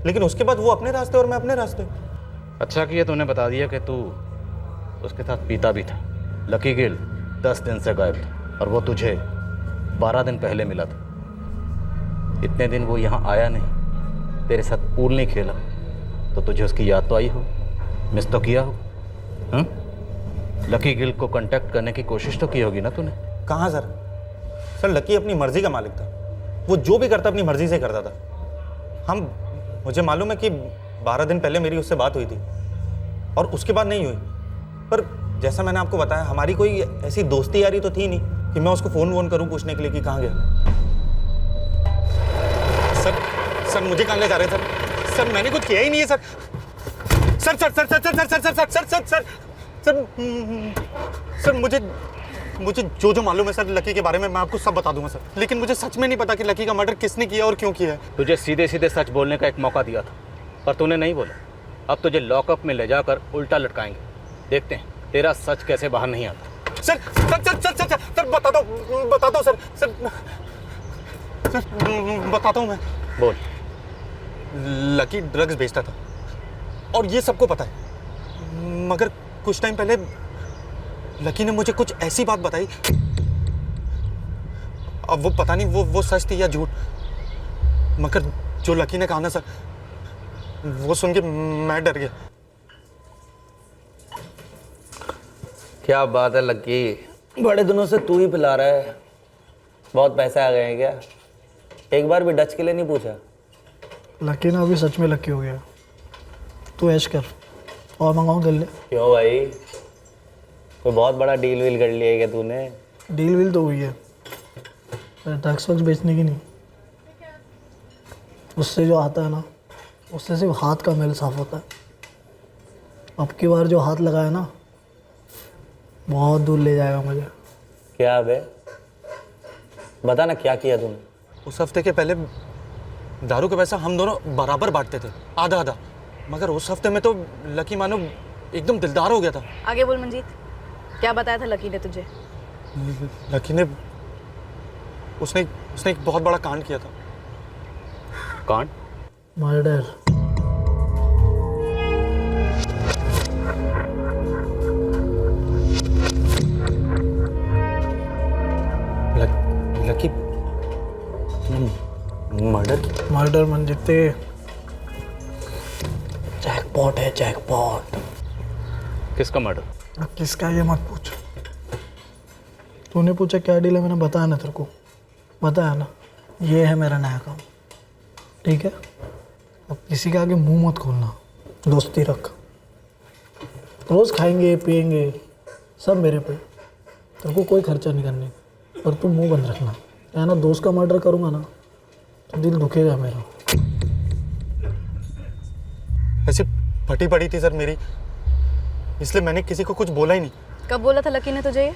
लेकिन उसके बाद वो अपने रास्ते और मैं अपने रास्ते। अच्छा किया तूने बता दिया कि तू उसके साथ पीता भी था। लकी गिल 10 दिन से गायब था और वो तुझे 12 दिन पहले मिला था। इतने दिन वो यहाँ आया नहीं, तेरे साथ पूल नहीं खेला, तो तुझे उसकी याद तो आई हो, मिस तो किया हो। लकी गिल को कांटेक्ट करने की कोशिश तो की होगी ना तूने? कहाँ सर? सर लकी अपनी मर्जी का मालिक था, वो जो भी करता अपनी मर्जी से करता था। मुझे मालूम है कि 12 दिन पहले मेरी उससे बात हुई थी और उसके बाद नहीं हुई, पर जैसा मैंने आपको बताया हमारी कोई ऐसी दोस्ती यारी तो थी नहीं कि मैं उसको फ़ोन वोन करूं पूछने के लिए कि कहाँ गया। सर मुझे कहाँ ले जा रहे हैं सर? सर मैंने कुछ किया ही नहीं है sir. Sir sir sir sir sir sir sir sir sir sir sir sir sir मुझे जो मालूम है सर लकी के बारे में मैं आपको सब बता दूंगा सर, लेकिन मुझे सच में नहीं पता कि लकी का मर्डर किसने किया और क्यों किया है। तुझे सीधे सीधे सच बोलने का एक मौका दिया था पर तूने नहीं बोला। अब तुझे लॉकअप में ले जाकर उल्टा लटकाएंगे, देखते हैं तेरा सच कैसे बाहर नहीं आता। Sir sir sir sir sir sir बताता हूँ सर सर सर बताता हूँ मैं। बोल। लकी ड्रग्स बेचता था, और ये सबको पता है। मगर कुछ टाइम पहले लकी ने मुझे कुछ ऐसी बात बताई, अब वो पता नहीं वो सच थी या झूठ, मगर जो लकी ने कहा ना सर, वो सुन के मैं डर गया। क्या बात है लकी, बड़े दिनों से तू ही पिला रहा है। बहुत पैसे आ गए हैं क्या? एक बार भी डच के लिए नहीं पूछा? लकी ना अभी सच में लकी हो गया। तू ऐश कर और मंगाओ गले। क्यों भाई, कोई बहुत बड़ा डील वील कर लिया है क्या तूने? डील वील तो हुई है, ड्रग्स वग्स बेचने की नहीं। उससे जो आता है ना, उससे सिर्फ हाथ का मेल साफ होता है। अब की बार जो हाथ लगाया ना, बहुत दूर ले जाएगा मुझे। क्या बे, बता ना क्या किया तूने? उस हफ्ते के पहले दारू का पैसा हम दोनों बराबर बांटते थे, आधा आधा। मगर उस हफ्ते में तो लकी मानो एकदम दिलदार हो गया था। आगे बोल मंजीत, क्या बताया था लकी ने तुझे? लकी ने उसने एक बहुत बड़ा कांड किया था। कांड? Murder. Lucky murder Manjeet, jackpot है, जैकपॉट। किसका मर्डर? अब किसका ये मत पूछ। तूने पूछा क्या डील है, मैंने बताया ना तेरे को, बताया ना। ये है मेरा नया काम, ठीक है? अब किसी के आगे मुंह मत खोलना, दोस्ती रख। रोज़ खाएंगे पिएंगे सब मेरे पे, तेरे को कोई खर्चा नहीं करने, और तू मुंह बंद रखना। है ना, दोस्त का मर्डर करूँगा ना तो दिल दुखेगा मेरा। ऐसे फटी पड़ी थी सर मेरी, इसलिए मैंने किसी को कुछ बोला ही नहीं। कब बोला था लकी ने तुझे ये?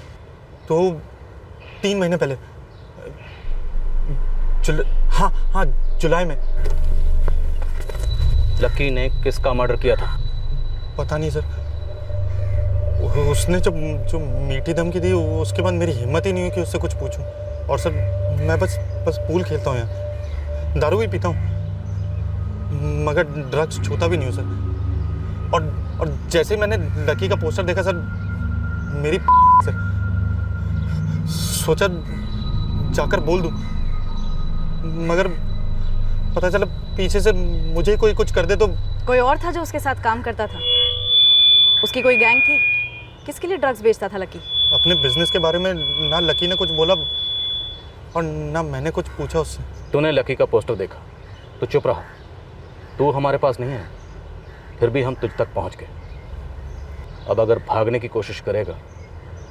तो 3 महीने पहले, हाँ जुलाई में। लकी ने किसका मर्डर किया था? पता नहीं सर, उसने जो मीठी धमकी दी, उसके बाद मेरी हिम्मत ही नहीं हुई कि उससे कुछ पूछूं। और सर मैं बस पूल खेलता हूँ यहाँ, दारू भी पीता हूँ, मगर ड्रग्स छूता भी नहीं हूँ सर। और जैसे ही मैंने लकी का पोस्टर देखा सर, मेरी सर सोचा जाकर बोल दूं, मगर पता चला पीछे से मुझे कोई कुछ कर दे तो। कोई और था जो उसके साथ काम करता था? उसकी कोई गैंग थी? किसके लिए ड्रग्स बेचता था लकी? अपने बिजनेस के बारे में ना लकी ने कुछ बोला और ना मैंने कुछ पूछा उससे। तूने लकी का पोस्टर देखा तो चुप रहा। तू हमारे पास नहीं है, फिर भी हम तुझ तक पहुंच गए। अब अगर भागने की कोशिश करेगा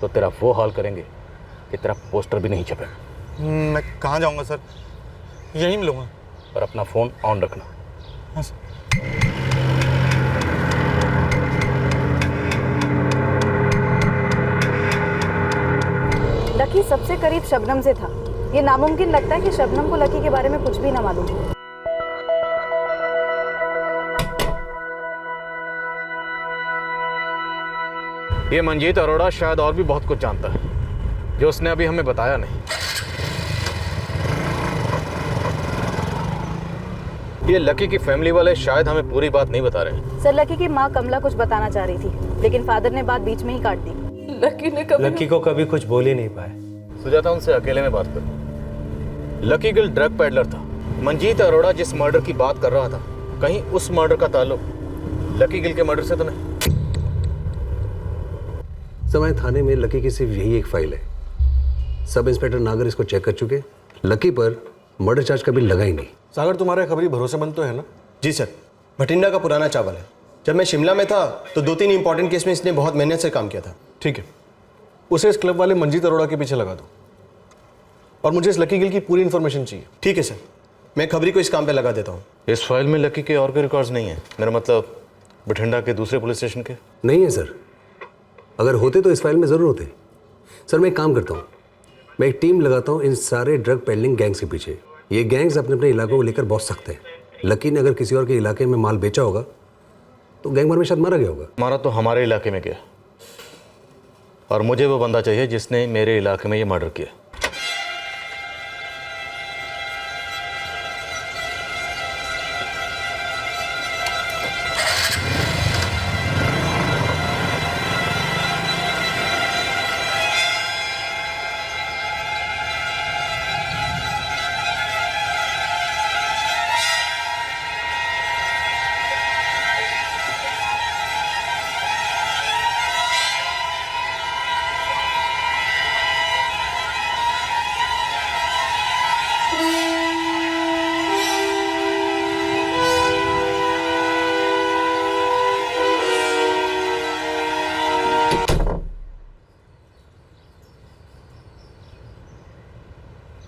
तो तेरा वो हाल करेंगे कि तेरा पोस्टर भी नहीं छपेगा। मैं कहाँ जाऊँगा सर, यहीं मिलूँगा। और अपना फ़ोन ऑन रखना। हाँ सर। लकी सबसे करीब शबनम से था। ये नामुमकिन लगता है कि शबनम को लकी के बारे में कुछ भी ना मालूम हो। ये मंजीत अरोड़ा शायद और भी बहुत कुछ जानता है जो उसने अभी हमें बताया नहीं। ये लकी की फैमिली वाले शायद हमें पूरी बात नहीं बता रहे। सर लकी की माँ कमला कुछ बताना चाह रही थी, लेकिन फादर ने बात बीच में ही काट दी। लकी को कभी कुछ बोल ही नहीं पाए। सुजाता, उनसे अकेले में बात करो। लकी गिल ड्रग पैडलर था। मंजीत अरोड़ा जिस मर्डर की बात कर रहा था, कहीं उस मर्डर का ताल्लुक लकी गिल के मर्डर से तो नहीं? समय थाने में लकी की सिर्फ यही एक फाइल है। सब इंस्पेक्टर नागर इसको चेक कर चुके। लकी पर मर्डर चार्ज कभी लगा ही नहीं। सागर, तुम्हारा खबरी भरोसेमंद तो है ना? जी सर, भटिंडा का पुराना चावल है। जब मैं शिमला में था तो 2-3 इंपॉर्टेंट केस में इसने बहुत मेहनत से काम किया था। ठीक है, उसे इस क्लब वाले मंजीत अरोड़ा के पीछे लगा दो, और मुझे इस लकी गिल की पूरी इन्फॉर्मेशन चाहिए। ठीक है सर, मैं खबरी को इस काम पे लगा देता हूँ। इस फाइल में लकी के और के रिकॉर्ड्स नहीं है? मेरा मतलब बठिंडा के दूसरे पुलिस स्टेशन के? नहीं है सर, अगर होते तो इस फाइल में ज़रूर होते। सर मैं एक काम करता हूँ, मैं एक टीम लगाता हूँ इन सारे ड्रग पेडलिंग गैंग्स के पीछे। ये गैंग्स अपने अपने इलाकों को लेकर बहुत सख्त हैं। लकी ने अगर किसी और के इलाके में माल बेचा होगा तो गैंग वार में शायद मारा गया होगा। मारा तो हमारे इलाके में गया, और मुझे वो बंदा चाहिए जिसने मेरे इलाके में ये मर्डर किया।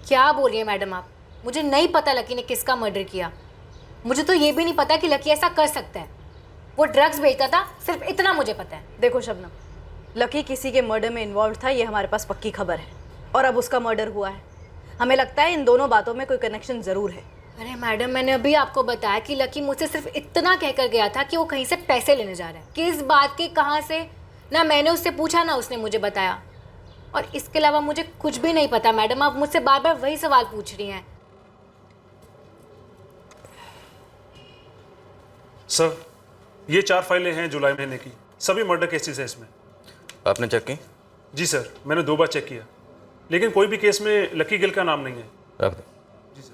क्या बोल रही है मैडम आप? मुझे नहीं पता लकी ने किसका मर्डर किया। मुझे तो ये भी नहीं पता कि लकी ऐसा कर सकता है। वो ड्रग्स बेचता था, सिर्फ इतना मुझे पता है। देखो शबनम, लकी किसी के मर्डर में इन्वॉल्व था, ये हमारे पास पक्की खबर है, और अब उसका मर्डर हुआ है। हमें लगता है इन दोनों बातों में कोई कनेक्शन ज़रूर है। अरे मैडम, मैंने अभी आपको बताया कि लकी मुझसे सिर्फ इतना कहकर गया था कि वो कहीं से पैसे लेने जा रहा है। किस बात के, कहाँ से, ना मैंने उससे पूछा ना उसने मुझे बताया। और इसके अलावा मुझे कुछ भी नहीं पता मैडम। आप मुझसे बार बार वही सवाल पूछ रही हैं। सर, ये 4 फाइलें हैं जुलाई महीने की, सभी मर्डर केसेस हैं इसमें। आपने चेक की? जी सर, मैंने 2 बार चेक किया, लेकिन कोई भी केस में लकी गिल का नाम नहीं है। रख दो। जी सर।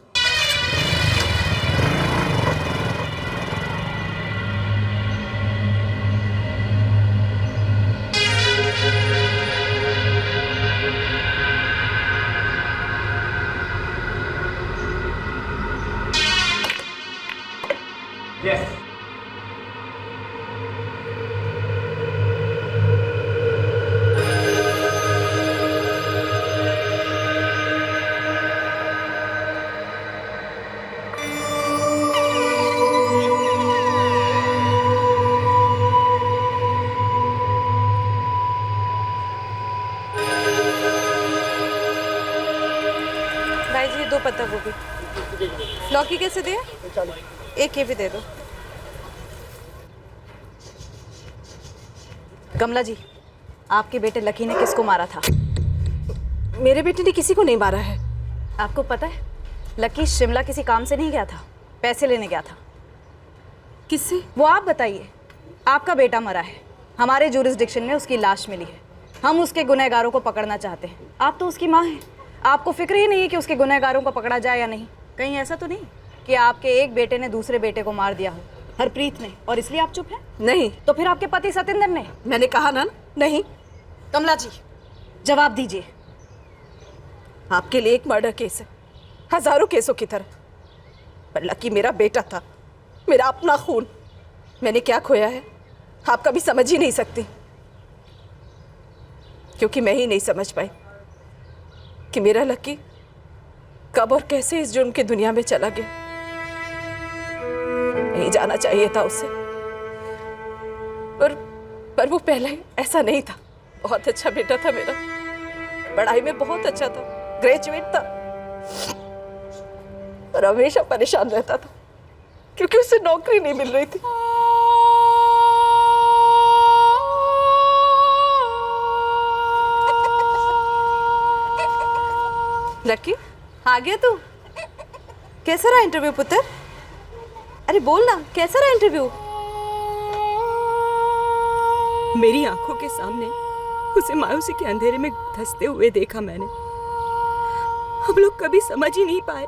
भाई जी 2 पत्ता गोभी। लौकी कैसे दिए? 1 ये भी दे दो। कमला जी, आपके बेटे लकी ने किसको मारा था? मेरे बेटे ने किसी को नहीं मारा है। आपको पता है, लकी शिमला किसी काम से नहीं गया था, पैसे लेने गया था। किससे? वो आप बताइए। आपका बेटा मरा है, हमारे जुरिस्डिक्शन में उसकी लाश मिली है, हम उसके गुनहगारों को पकड़ना चाहते हैं। आप तो उसकी माँ हैं, आपको फिक्र ही नहीं है कि उसके गुनहगारों को पकड़ा जाए या नहीं। कहीं ऐसा तो नहीं कि आपके एक बेटे ने दूसरे बेटे को मार दिया हो, हरप्रीत ने, और इसलिए आप चुप हैं? नहीं। तो फिर आपके पति सतेंद्र ने? मैंने कहा ना नहीं। कमला जी, जवाब दीजिए। आपके लिए एक मर्डर केस है, हजारों केसों की तरह, पर लकी मेरा बेटा था, मेरा अपना खून। मैंने क्या खोया है आप कभी समझ ही नहीं सकती, क्योंकि मैं ही नहीं समझ पाई कि मेरा लकी कब और कैसे इस जुर्म की दुनिया में चला गया। नहीं जाना चाहिए था उसे, पर वो पहले ऐसा नहीं था। बहुत अच्छा बेटा था मेरा, पढ़ाई में बहुत अच्छा था, ग्रेजुएट था, पर हमेशा परेशान रहता था क्योंकि उसे नौकरी नहीं मिल रही थी। लकी, आ गया तू? कैसा रहा इंटरव्यू पुत्र? अरे बोल ना, कैसा रहा इंटरव्यू? मेरी आंखों के सामने उसे मायूसी के अंधेरे में धंसते हुए देखा मैंने। हम लोग कभी समझ ही नहीं पाए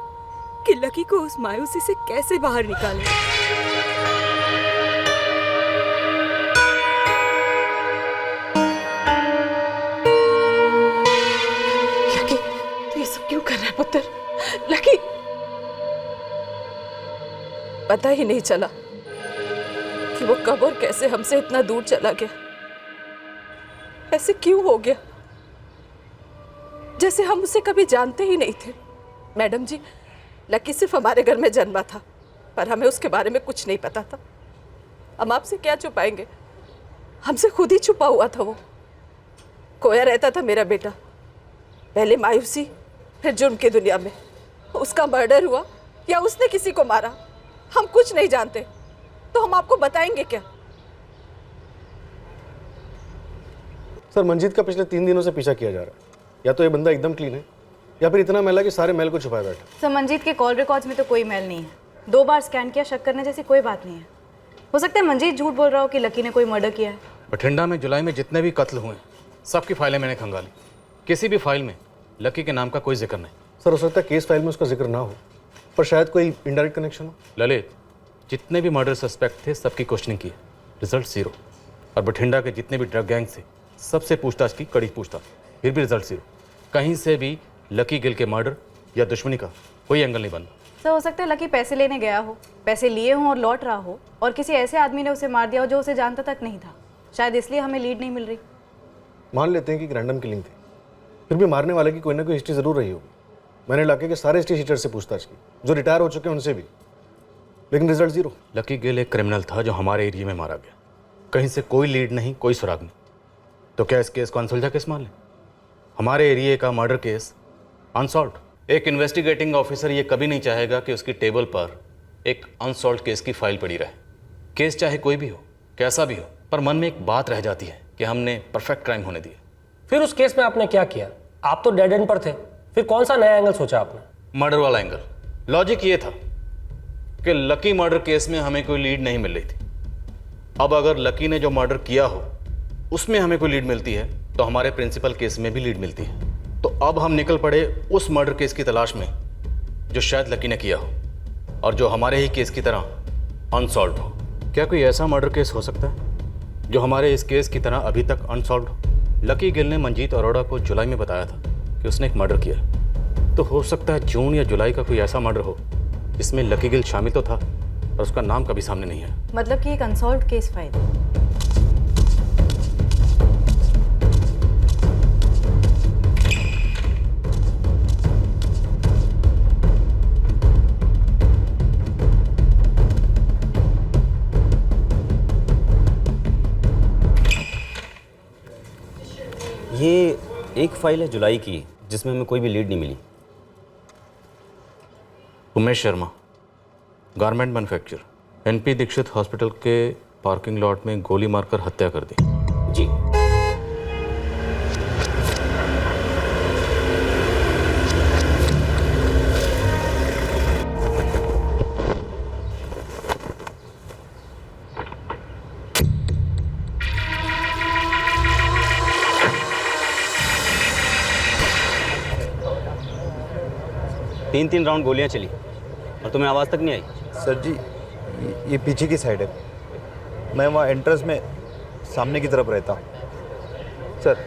कि लकी को उस मायूसी से कैसे बाहर निकालें। लकी, तू ये सब क्यों कर रहा है पुत्र? लकी, पता ही नहीं चला कि वो कब और कैसे हमसे इतना दूर चला गया। ऐसे क्यों हो गया, जैसे हम उसे कभी जानते ही नहीं थे। मैडम जी, लकी सिर्फ हमारे घर में जन्मा था, पर हमें उसके बारे में कुछ नहीं पता था। हम आपसे क्या छुपाएंगे, हमसे खुद ही छुपा हुआ था। वो खोया रहता था मेरा बेटा, पहले मायूसी, फिर जुर्म की दुनिया में। उसका मर्डर हुआ या उसने किसी को मारा, हम कुछ नहीं जानते, तो हम आपको बताएंगे क्या? सर, मंजीत का पिछले 3 दिनों से पीछा किया जा रहा है। या तो ये बंदा एकदम क्लीन है, या फिर इतना मैला कि सारे मैल को छुपाए बैठा। सर, मंजीत के कॉल रिकॉर्ड्स में तो कोई मेल नहीं है। 2 बार स्कैन किया, शक करने जैसी कोई बात नहीं है। हो सकता है मंजीत झूठ बोल रहा हो कि लकी ने कोई मर्डर किया है। बठिंडा में जुलाई में जितने भी कत्ल हुए सबकी फाइलें मैंने खंगाली, किसी भी फाइल में लकी के नाम का कोई जिक्र नहीं। सर, हो सकता है केस फाइल में उसका जिक्र ना हो, पर शायद कोई इनडायरेक्ट कनेक्शन हो। ललित, जितने भी मर्डर सस्पेक्ट थे सबकी क्वेश्चनिंग की, रिजल्ट 0। और बठिंडा के जितने भी ड्रग गैंग थे सबसे पूछताछ की, कड़ी पूछताछ, फिर भी रिजल्ट 0। कहीं से भी लकी गिल के मर्डर या दुश्मनी का कोई एंगल नहीं बन रहा। सर, हो सकता है लकी पैसे लेने गया हो, पैसे लिए हों और लौट रहा हो, और किसी ऐसे आदमी ने उसे मार दिया हो जो उसे जानता तक नहीं था। शायद इसलिए हमें लीड नहीं मिल रही। मान लेते हैं कि रैंडम किलिंग थी, फिर भी मारने वाले की कोई ना कोई हिस्ट्री जरूर रही होगी। मैंने इलाके के सारे स्टेट टीचर से पूछताछ की, जो रिटायर हो चुके हैं उनसे भी, लेकिन रिजल्ट जीरो। लकी गिल एक क्रिमिनल था जो हमारे एरिया में मारा गया। कहीं से कोई लीड नहीं, कोई सुराग नहीं। तो क्या इस केस को अनसुलझा केस मान लें? हमारे एरिया का मर्डर केस अनसॉल्व। एक इन्वेस्टिगेटिंग ऑफिसर ये कभी नहीं चाहेगा कि उसकी टेबल पर एक अनसॉल्व केस की फाइल पड़ी रहे। केस चाहे कोई भी हो, कैसा भी हो, पर मन में एक बात रह जाती है कि हमने परफेक्ट क्राइम होने दिया। फिर उस केस में आपने क्या किया? आप तो डेड एंड पर थे, फिर कौन सा नया एंगल सोचा आपने? मर्डर वाला एंगल। लॉजिक ये था कि लकी मर्डर केस में हमें कोई लीड नहीं मिल रही थी। अब अगर लकी ने जो मर्डर किया हो उसमें हमें कोई लीड मिलती है तो हमारे प्रिंसिपल केस में भी लीड मिलती है। तो अब हम निकल पड़े उस मर्डर केस की तलाश में जो शायद लकी ने किया हो और जो हमारे ही केस की तरह अनसॉल्व हो। क्या कोई ऐसा मर्डर केस हो सकता है जो हमारे इस केस की तरह अभी तक अनसॉल्व हो? लकी गिल ने मंजीत अरोड़ा को जुलाई में बताया था कि उसने एक मर्डर किया। तो हो सकता है जून या जुलाई का कोई ऐसा मर्डर हो जिसमें लकी गिल शामिल तो था और उसका नाम कभी सामने नहीं है। मतलब कि एक अनसॉल्व्ड केस फाइल। ये एक फाइल है जुलाई की जिसमें हमें कोई भी लीड नहीं मिली। Umesh Sharma, garment manufacture, NP Dixit hospital के पार्किंग लॉट में गोली मारकर हत्या कर दी। जी। तीन राउंड गोलियां चली और तुम्हें आवाज़ तक नहीं आई? सर जी, ये पीछे की साइड है। मैं वहाँ एंट्रेंस में सामने की तरफ रहता हूँ। सर,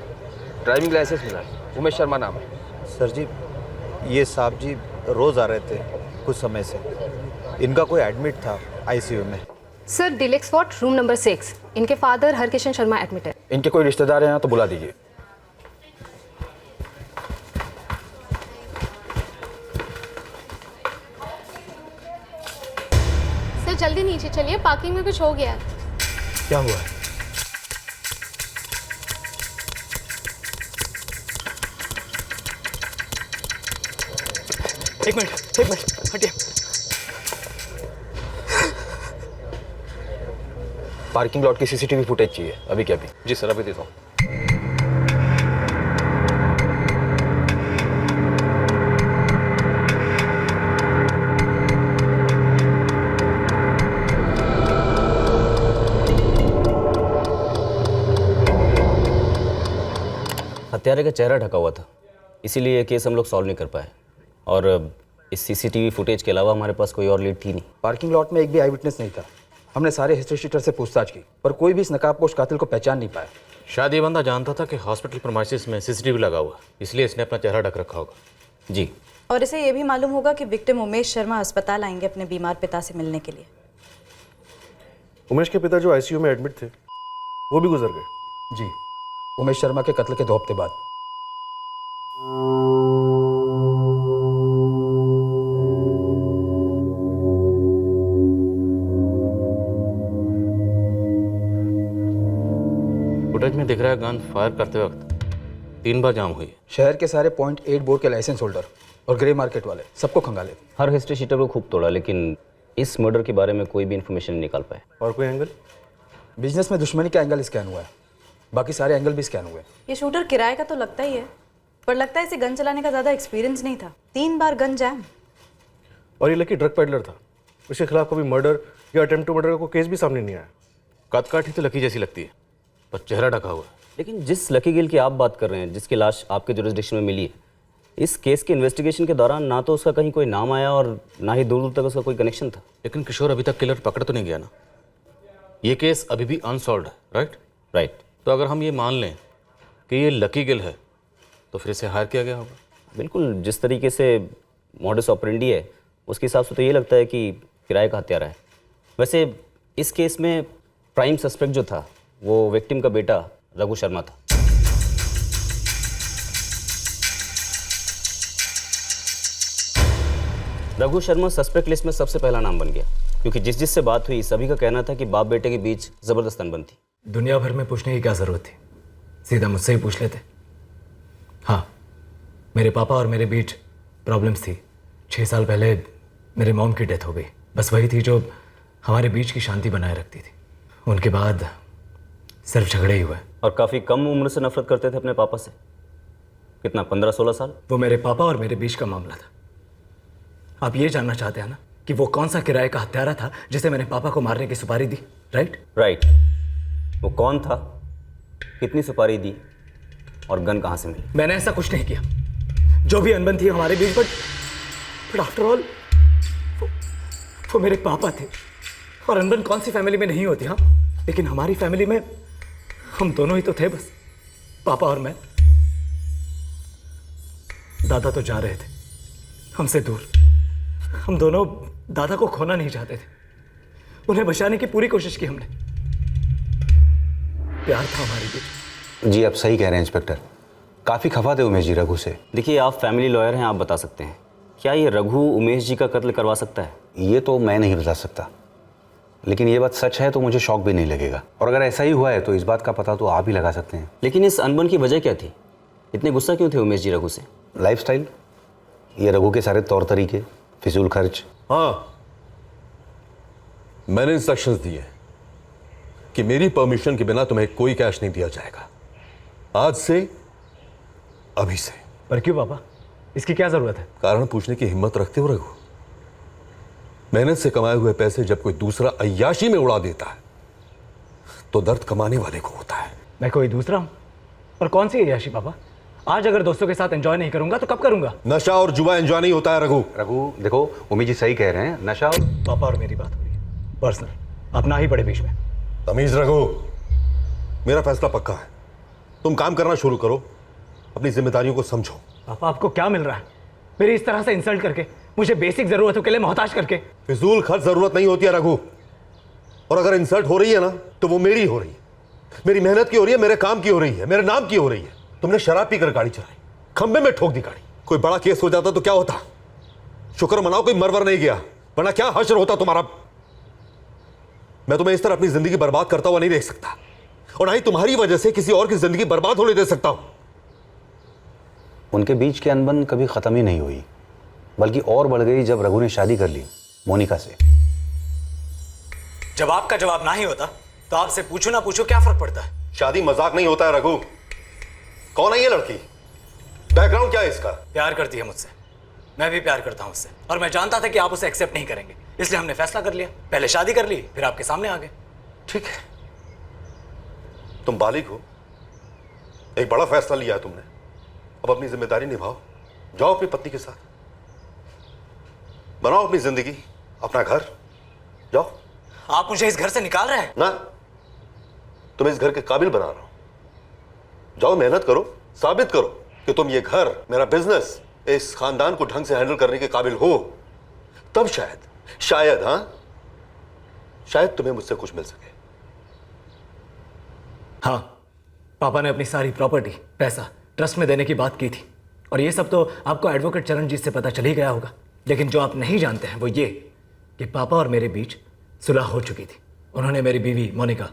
ड्राइविंग लाइसेंस मिला है, उमेश शर्मा नाम है। सर जी, ये साहब जी रोज़ आ रहे थे कुछ समय से। इनका कोई एडमिट था आईसीयू में। Sir, deluxe ward room number 6। इनके फादर हरकिशन शर्मा एडमिट है। इनके कोई रिश्तेदार हैं तो बुला दीजिए। जल्दी नीचे चलिए, पार्किंग में कुछ हो गया है। क्या हुआ है? एक मिनट हटिए। पार्किंग लॉट की सीसीटीवी फुटेज चाहिए अभी के अभी। जी सर, अभी देता हूँ। हत्यारे का चेहरा ढका हुआ था, इसीलिए ये केस हम लोग सॉल्व नहीं कर पाए। और इस सीसीटीवी फुटेज के अलावा हमारे पास कोई और लीड थी नहीं। पार्किंग लॉट में एक भी आई विटनेस नहीं था। हमने सारे हिस्ट्री शीटर से पूछताछ की पर कोई भी इस नकाबपोश कातिल को पहचान नहीं पाया। शायद ये बंदा जानता था कि हॉस्पिटल प्रीमाइसेस में सीसीटीवी लगा हुआ, इसलिए इसने अपना चेहरा ढक रखा होगा। जी। और इसे ये भी मालूम होगा कि विक्टिम उमेश शर्मा अस्पताल आएंगे अपने बीमार पिता से मिलने के लिए। उमेश के पिता जो आईसीयू में एडमिट थे वो भी गुजर गए। जी, उमेश शर्मा के कत्ल के 2 हफ्ते बाद। फुटेज में दिख रहा है गन फायर करते वक्त 3 बार जाम हुई। शहर के सारे .8 बोर के लाइसेंस होल्डर और ग्रे मार्केट वाले सबको खंगाले। हर हिस्ट्री शीटर को खूब तोड़ा, लेकिन इस मर्डर के बारे में कोई भी इन्फॉर्मेशन नहीं निकाल पाए। और कोई एंगल? बिजनेस में दुश्मनी का एंगल स्कैन हुआ है, बाकी सारे एंगल भी स्कैन हुए। ये शूटर किराए का तो लगता ही है, पर लगता है इसे गन चलाने का ज़्यादा एक्सपीरियंस नहीं था। 3 बार गन जैम। और ये लकी ड्रग पेडलर था, उसके खिलाफ कभी मर्डर या अटेम्प्ट टू मर्डर का कोई केस भी सामने नहीं आया। कदकाठी तो लकी जैसी लगती है पर चेहरा ढका हुआ है। लेकिन जिस लकी गिल की आप बात कर रहे हैं, जिसकी लाश आपके जुरिसडिक्शन में मिली है, इस केस के इन्वेस्टिगेशन के दौरान ना तो उसका कहीं कोई नाम आया और ना ही दूर दूर तक उसका कोई कनेक्शन था। लेकिन किशोर, अभी तक किलर पकड़ तो नहीं गया ना? ये केस अभी भी अनसॉल्व्ड है, राइट? राइट। तो अगर हम ये मान लें कि ये लकी गिल है तो फिर इसे हायर किया गया होगा। बिल्कुल, जिस तरीके से मॉडस ऑपरेंडी है उसके हिसाब से तो ये लगता है कि किराए का हत्यारा है। वैसे इस केस में प्राइम सस्पेक्ट जो था वो विक्टिम का बेटा रघु शर्मा था। रघु शर्मा सस्पेक्ट लिस्ट में सबसे पहला नाम बन गया, क्योंकि जिस जिससे बात हुई सभी का कहना था कि बाप बेटे के बीच ज़बरदस्त अनबन थी। दुनिया भर में पूछने की क्या ज़रूरत थी, सीधा मुझसे ही पूछ लेते। हाँ, मेरे पापा और मेरे बीच प्रॉब्लम्स थी। 6 साल पहले मेरे मॉम की डेथ हो गई, बस वही थी जो हमारे बीच की शांति बनाए रखती थी। उनके बाद सिर्फ झगड़े ही हुए। और काफ़ी कम उम्र से नफरत करते थे अपने पापा से। कितना, 15-16 साल? वो मेरे पापा और मेरे बीच का मामला था। आप ये जानना चाहते हैं ना कि वो कौन सा किराए का हत्यारा था जिसे मैंने पापा को मारने की सुपारी दी, राइट? राइट। वो कौन था, कितनी सुपारी दी और गन कहाँ से मिली? मैंने ऐसा कुछ नहीं किया। जो भी अनबन थी हमारे बीच, बट आफ्टर ऑल वो मेरे पापा थे। और अनबन कौन सी फैमिली में नहीं होती, हाँ, लेकिन हमारी फैमिली में हम दोनों ही तो थे, बस पापा और मैं। दादा तो जा रहे थे हमसे दूर। हम दोनों दादा को खोना नहीं चाहते थे। उन्हें बचाने की पूरी कोशिश की हमने। प्यार था हमारे बीच। जी आप सही कह रहे हैं इंस्पेक्टर, काफ़ी खफा थे उमेश जी रघु से। देखिए, आप फैमिली लॉयर हैं, आप बता सकते हैं, क्या ये रघु उमेश जी का कत्ल करवा सकता है? ये तो मैं नहीं बता सकता, लेकिन ये बात सच है तो मुझे शौक भी नहीं लगेगा। और अगर ऐसा ही हुआ है तो इस बात का पता तो आप ही लगा सकते हैं। लेकिन इस अनबन की वजह क्या थी? इतने गुस्सा क्यों थे उमेश जी रघु से? लाइफस्टाइल, ये रघु के सारे तौर तरीके, फिजूल खर्च। हाँ, मैंने इंस्ट्रक्शंस दिए कि मेरी परमिशन के बिना तुम्हें कोई कैश नहीं दिया जाएगा, आज से, अभी से। पर क्यों पापा, इसकी क्या जरूरत है? कारण पूछने की हिम्मत रखते हो रघु? मेहनत से कमाए हुए पैसे जब कोई दूसरा अय्याशी में उड़ा देता है तो दर्द कमाने वाले को होता है। मैं कोई दूसरा हूं? और कौन सी अय्याशी पापा? आज अगर दोस्तों के साथ एंजॉय नहीं करूंगा तो कब करूंगा? नशा और जुआ एंजॉय नहीं होता है रघु। रघु देखो, उमेश जी सही कह रहे हैं, नशा और पापा और मेरी बात हो रही है पर्सनल, आप ना ही पड़े बीच में। तमीज रघु, मेरा फैसला पक्का है। तुम काम करना शुरू करो, अपनी जिम्मेदारियों को समझो। पापा आपको क्या मिल रहा है मेरी इस तरह से इंसल्ट करके, मुझे बेसिक जरूरतों के लिए मोहताज करके? फिजूल खर्च जरूरत नहीं होती है रघु, और अगर इंसल्ट हो रही है ना तो वो मेरी हो रही है, मेरी मेहनत की हो रही है, मेरे काम की हो रही है, मेरे नाम की हो रही है। तुमने शराब पीकर गाड़ी चलाई, खंबे में ठोक दी गाड़ी। कोई बड़ा केस हो जाता तो क्या होता? शुक्र मनाओ कोई मरवर नहीं गया, वरना क्या हश्र होता तुम्हारा। मैं तुम्हें इस तरह अपनी जिंदगी बर्बाद करता हुआ नहीं देख सकता, और ना ही तुम्हारी वजह से किसी और की जिंदगी बर्बाद होने दे सकता हूं। उनके बीच की अनबन कभी खत्म ही नहीं हुई, बल्कि और बढ़ गई जब रघु ने शादी कर ली मोनिका से। जब आपका जवाब ना ही होता तो आपसे पूछो ना पूछो क्या फर्क पड़ता है? शादी मजाक नहीं होता है रघु। कौन है ये लड़की? बैकग्राउंड क्या है इसका? प्यार करती है मुझसे, मैं भी प्यार करता हूं उससे, और मैं जानता था कि आप उसे एक्सेप्ट नहीं करेंगे, इसलिए हमने फैसला कर लिया। पहले शादी कर ली, फिर आपके सामने आ गए। ठीक है, तुम बालिग हो, एक बड़ा फैसला लिया है तुमने, अब अपनी जिम्मेदारी निभाओ। जाओ अपनी पत्नी के साथ, बनाओ अपनी जिंदगी, अपना घर। जाओ। आप मुझे इस घर से निकाल रहे हैं? ना, तुम्हें इस घर के काबिल बना रहा हूं। जाओ, मेहनत करो, साबित करो कि तुम ये घर, मेरा बिजनेस, इस खानदान को ढंग से हैंडल करने के काबिल हो। तब शायद हां, शायद तुम्हें मुझसे कुछ मिल सके। हाँ, पापा ने अपनी सारी प्रॉपर्टी, पैसा ट्रस्ट में देने की बात की थी, और ये सब तो आपको एडवोकेट चरणजीत से पता चल ही गया होगा। लेकिन जो आप नहीं जानते हैं वो ये कि पापा और मेरे बीच सुलह हो चुकी थी। उन्होंने मेरी बीवी मोनिका,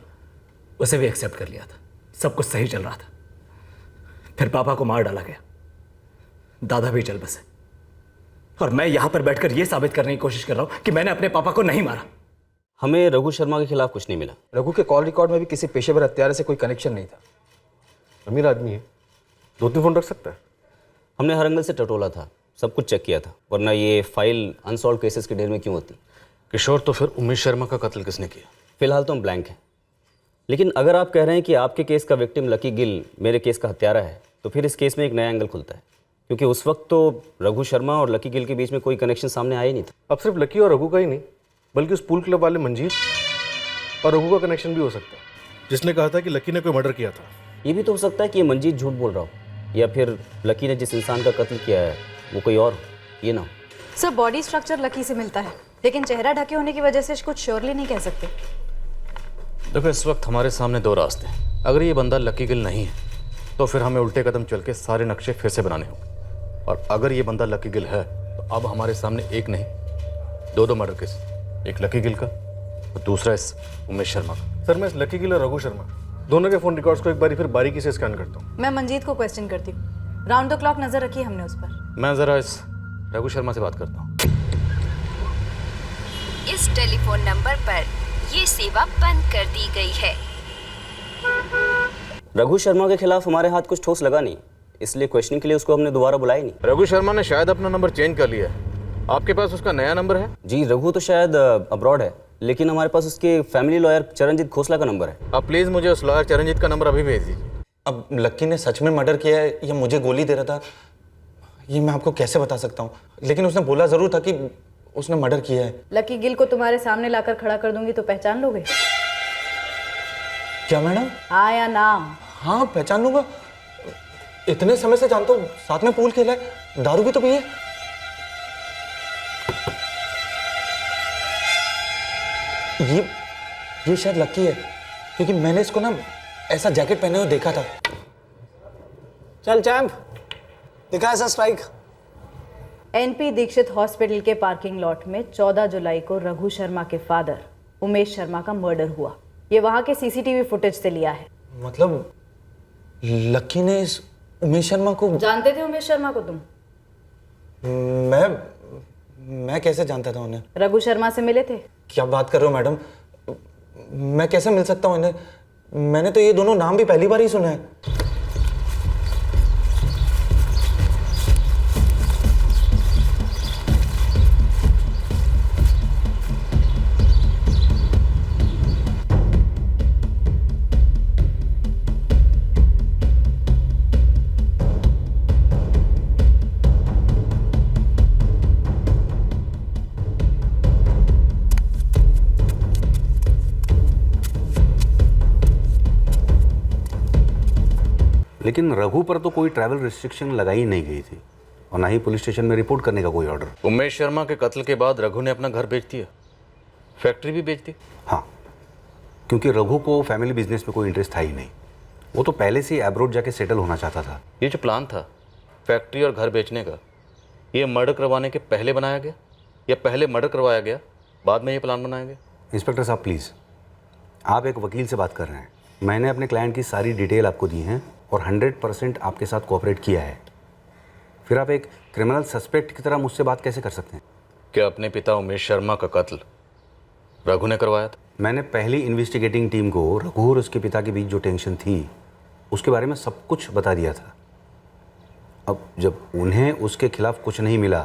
उसे भी एक्सेप्ट कर लिया था। सब कुछ सही चल रहा था। फिर पापा को मार डाला गया, दादा भी चल बसे, और मैं यहां पर बैठकर यह साबित करने की कोशिश कर रहा हूं कि मैंने अपने पापा को नहीं मारा। हमें रघु शर्मा के खिलाफ कुछ नहीं मिला। रघु के कॉल रिकॉर्ड में भी किसी पेशेवर हत्यारे से कोई कनेक्शन नहीं था। अमीर आदमी है, 2-3 फोन रख सकता है। हमने हर एंगल से टटोला था, सब कुछ चेक किया था, वरना ये फाइल अनसॉल्व केसेस के ढेर में क्यों होती? किशोर, तो फिर उमेश शर्मा का कत्ल किसने किया? फिलहाल तो हम ब्लैंक हैं, लेकिन अगर आप कह रहे हैं कि आपके केस का विक्टिम लकी गिल मेरे केस का हत्यारा है, तो फिर इस केस में एक नया एंगल खुलता है, क्योंकि उस वक्त तो रघु शर्मा और लकी गिल के बीच में कोई कनेक्शन सामने आया ही नहीं था। अब सिर्फ लकी और रघु का ही नहीं, बल्कि उस पूल क्लब वाले मंजीत और रघु का कनेक्शन भी हो सकता है, जिसने कहा था कि लकी ने कोई मर्डर किया था। ये भी तो हो सकता है कि ये मंजीत झूठ बोल रहा हो, या फिर लकी ने जिस इंसान का कत्ल किया है वो कोई और, ये ना हो। सर, बॉडी स्ट्रक्चर लकी से मिलता है, लेकिन चेहरा ढके होने की वजह से कुछ श्योरली नहीं कह सकते। देखो, इस वक्त हमारे सामने 2 रास्ते हैं। अगर ये बंदा लकी गिल नहीं है तो फिर हमें उल्टे कदम चल के सारे नक्शे फिर से बनाने होंगे, और अगर ये बंदा लकी गिल है तो अब हमारे सामने एक नहीं दो मर्डर केस, एक लकी गिल का और दूसरा इस उमेश शर्मा का। सर मैं इस लकी गिल और रघु शर्मा दोनों के फ़ोन रिकॉर्ड्स को एक बार फिर बारीकी से स्कैन करता हूँ। मैं मंजीत को क्वेश्चन करती हूँ। राउंड द क्लॉक नजर रखी हमने उस पर। मैं ज़रा इस रघु शर्मा से बात करता हूँ। इस टेलीफोन नंबर पर ये सेवा बंद कर दी गई है। रघु शर्मा के खिलाफ हमारे हाथ कुछ ठोस लगा नहीं, इसलिए क्वेश्चनिंग के लिए उसको हमने दोबारा बुलाया नहीं। रघु शर्मा ने शायद अपना नंबर चेंज कर लिया है। आपके पास उसका नया नंबर है? जी, रघु तो शायद अब्रॉड है, लेकिन हमारे पास उसके फैमिली लॉयर चरणजीत खोसला का नंबर है। आप प्लीज़ मुझे उस लॉयर चरणजीत का नंबर अभी भेज दीजिए। अब लक्की ने सच में मर्डर किया है या मुझे गोली दे रहा था, ये मैं आपको कैसे बता सकता हूँ, लेकिन उसने बोला ज़रूर था कि उसने मर्डर किया है। लकी गिल को तुम्हारे सामने लाकर खड़ा कर दूंगी तो पहचान लोगे? क्या मैडम? हाँ या ना? हाँ पहचान लूंगा, इतने समय से जानता हूँ, साथ में पूल खेला है, दारू भी तो पी है। ये शायद लकी है, क्योंकि मैंने इसको ना ऐसा जैकेट पहने हुए देखा था। चल चैंप, दिखा ऐसा स्ट्राइक। एनपी दीक्षित हॉस्पिटल के पार्किंग लॉट में 14 जुलाई को रघु शर्मा के फादर उमेश शर्मा का मर्डर हुआ। ये वहां के सीसीटीवी फुटेज से लिया है। मतलब लकी ने इस उमेश शर्मा को... जानते थे उमेश शर्मा को तुम? मैं कैसे जानता था उन्हें? रघु शर्मा से मिले थे? क्या बात कर रहे हो मैडम, मैं कैसे मिल सकता हूँ इन्हें? मैंने तो ये दोनों नाम भी पहली बार ही सुना है। लेकिन रघु पर तो कोई ट्रैवल रिस्ट्रिक्शन लगाई नहीं गई थी और ना ही पुलिस स्टेशन में रिपोर्ट करने का कोई ऑर्डर। उमेश शर्मा के कत्ल के बाद रघु ने अपना घर बेच दिया, फैक्ट्री भी बेच दी। हाँ, क्योंकि रघु को फैमिली बिजनेस में कोई इंटरेस्ट था ही नहीं। वो तो पहले से ही एब्रोड जाके सेटल होना चाहता था। ये जो प्लान था फैक्ट्री और घर बेचने का, ये मर्डर करवाने के पहले बनाया गया या पहले मर्डर करवाया गया बाद में ये प्लान बनाया गया? इंस्पेक्टर साहब प्लीज़, आप एक वकील से बात कर रहे हैं। मैंने अपने क्लाइंट की सारी डिटेल आपको दी है और 100% आपके साथ कोऑपरेट किया है। फिर आप एक क्रिमिनल सस्पेक्ट की तरह मुझसे बात कैसे कर सकते हैं? क्या अपने पिता उमेश शर्मा का कत्ल रघु ने करवाया था? मैंने पहली इन्वेस्टिगेटिंग टीम को रघु और उसके पिता के बीच जो टेंशन थी उसके बारे में सब कुछ बता दिया था। अब जब उन्हें उसके खिलाफ कुछ नहीं मिला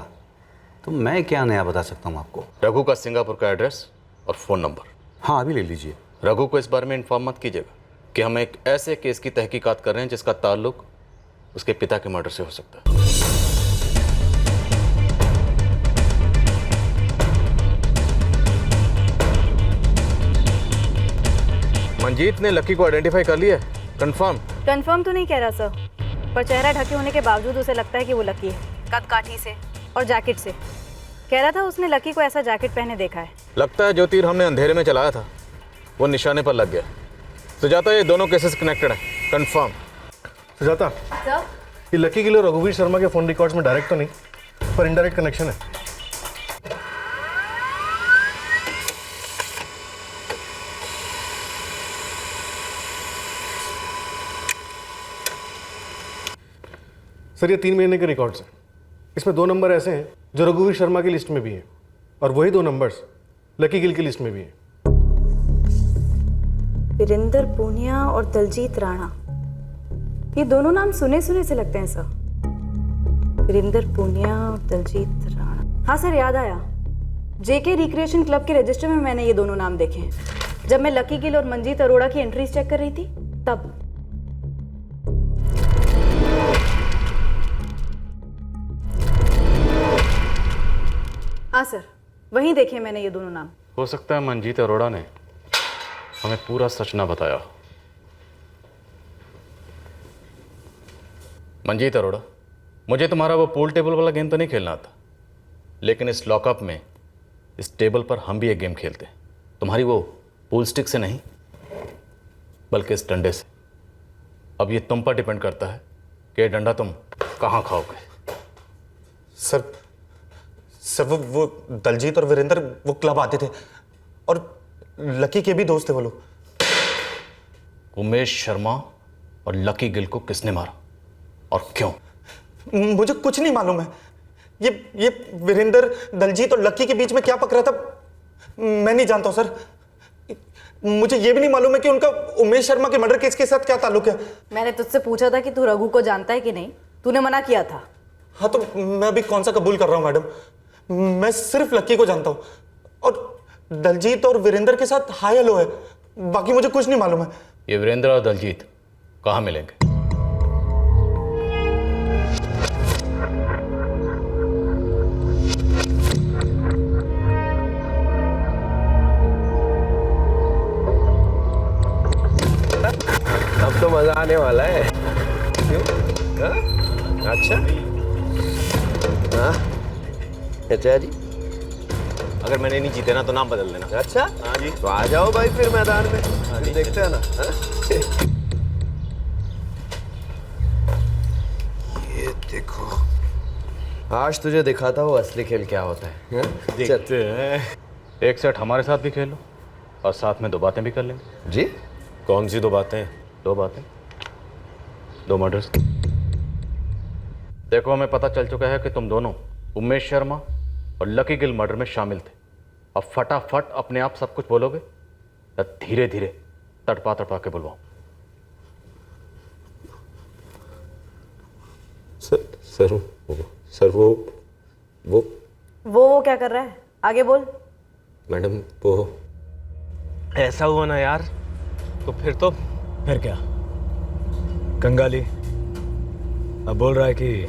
तो मैं क्या नया बता सकता हूँ आपको? रघु का सिंगापुर का एड्रेस और फ़ोन नंबर? हाँ, अभी ले लीजिए। रघु को इस बारे में इन्फॉर्म मत कीजिएगा कि हम एक ऐसे केस की तहकीकात कर रहे हैं जिसका ताल्लुक उसके पिता के मर्डर से हो सकता है। मंजीत ने लकी को आइडेंटिफाई कर लिया? कंफर्म तो नहीं कह रहा सर, पर चेहरा ढके होने के बावजूद उसे लगता है कि वो लकी है। कद काठी से और जैकेट से। कह रहा था उसने लकी को ऐसा जैकेट पहने देखा है। लगता है जो तीर हमने अंधेरे में चलाया था वो निशाने पर लग गया। सुजाता, ये दोनों केसेस कनेक्टेड हैं, कंफर्म। सुजाता, ये लकी गिल और रघुवीर शर्मा के फ़ोन रिकॉर्ड्स में डायरेक्ट तो नहीं, पर इनडायरेक्ट कनेक्शन है। सर, ये 3 महीने के रिकॉर्ड्स हैं। इसमें 2 नंबर ऐसे हैं जो रघुवीर शर्मा की लिस्ट में भी हैं और वही 2 नंबर्स लकी गिल की लिस्ट में भी हैं। वीरेंद्र पूनिया और दलजीत राणा, ये दोनों नाम सुने सुने से लगते हैं सर। वीरेंद्र पूनिया और दलजीत राणा, हाँ सर याद आया। जेके रिक्रिएशन क्लब के रजिस्टर में मैंने ये दोनों नाम देखे हैं जब मैं लकी गिल और मंजीत अरोड़ा की एंट्रीज चेक कर रही थी तब। हाँ सर, वहीं देखे मैंने ये दोनों नाम। हो सकता है मंजीत अरोड़ा ने हमें पूरा सच ना बताया। मंजीत अरोड़ा, मुझे तुम्हारा वो पूल टेबल वाला गेम तो नहीं खेलना आता, लेकिन इस लॉकअप में इस टेबल पर हम भी एक गेम खेलते हैं। तुम्हारी वो पूल स्टिक से नहीं बल्कि इस डंडे से। अब ये तुम पर डिपेंड करता है कि ये डंडा तुम कहाँ खाओगे। सर, सर वो दलजीत और वीरेंद्र वो क्लब आते थे और लकी के भी दोस्त थे वो लोग। उमेश शर्मा और लकी गिल को किसने मारा और क्यों? मुझे कुछ नहीं मालूम है। ये वीरेंद्र, दलजीत और लकी के बीच में क्या पक रहा था मैं नहीं जानता हूं सर। मुझे ये भी नहीं मालूम है कि उनका उमेश शर्मा के मर्डर केस के साथ क्या ताल्लुक है। मैंने तुझसे पूछा था कि तू रघु को जानता है कि नहीं, तूने मना किया था। हाँ तो मैं अभी कौन सा कबूल कर रहा हूँ मैडम। मैं सिर्फ लकी को जानता हूँ और दलजीत और वीरेंद्र के साथ हाय हेलो है, बाकी मुझे कुछ नहीं मालूम है। ये वीरेंद्र और दलजीत कहाँ मिलेंगे? अब तो मजा आने वाला है। क्यों? हाँ? अच्छा हाँ अच्छा जी, अगर मैंने नहीं जीते ना तो नाम बदल देना। अच्छा हाँ जी, तो आ जाओ भाई फिर मैदान में, फिर देखते हैं ना। हाँ? ये देखो, आज तुझे दिखाता हूँ असली खेल क्या होता है। देखते हैं। एक सेट हमारे साथ भी खेलो और साथ में 2 बातें भी कर लेंगे। जी? कौन सी 2 बातें? 2 बातें, 2 मर्डर्स। देखो हमें पता चल चुका है कि तुम दोनों उमेश शर्मा और लकी गिल मर्डर में शामिल थे। अब फटाफट अपने आप सब कुछ बोलोगे या धीरे धीरे तड़पा तड़पा के बुलवाओ? सर वो क्या कर रहा है? आगे बोल। मैडम वो ऐसा हुआ ना यार, तो फिर क्या? कंगाली अब बोल रहा है कि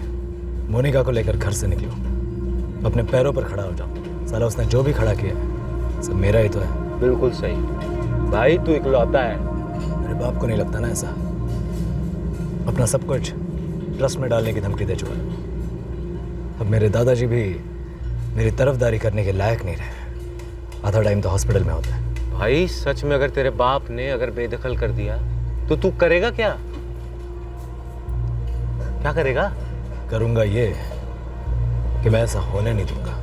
मोनिका को लेकर घर से निकलो, अपने पैरों पर खड़ा हो जाओ। साला उसने जो भी खड़ा किया है सब मेरा ही तो है। बिल्कुल सही भाई, तू इकलौता है। मेरे बाप को नहीं लगता ना ऐसा। अपना सब कुछ ट्रस्ट में डालने की धमकी दे चुका है। अब मेरे दादाजी भी मेरी तरफदारी करने के लायक नहीं रहे। आधा टाइम तो हॉस्पिटल में होता है। भाई सच में अगर तेरे बाप ने अगर बेदखल कर दिया तो तू करेगा क्या? क्या करेगा? करूंगा ये कि मैं ऐसा होने नहीं दूंगा।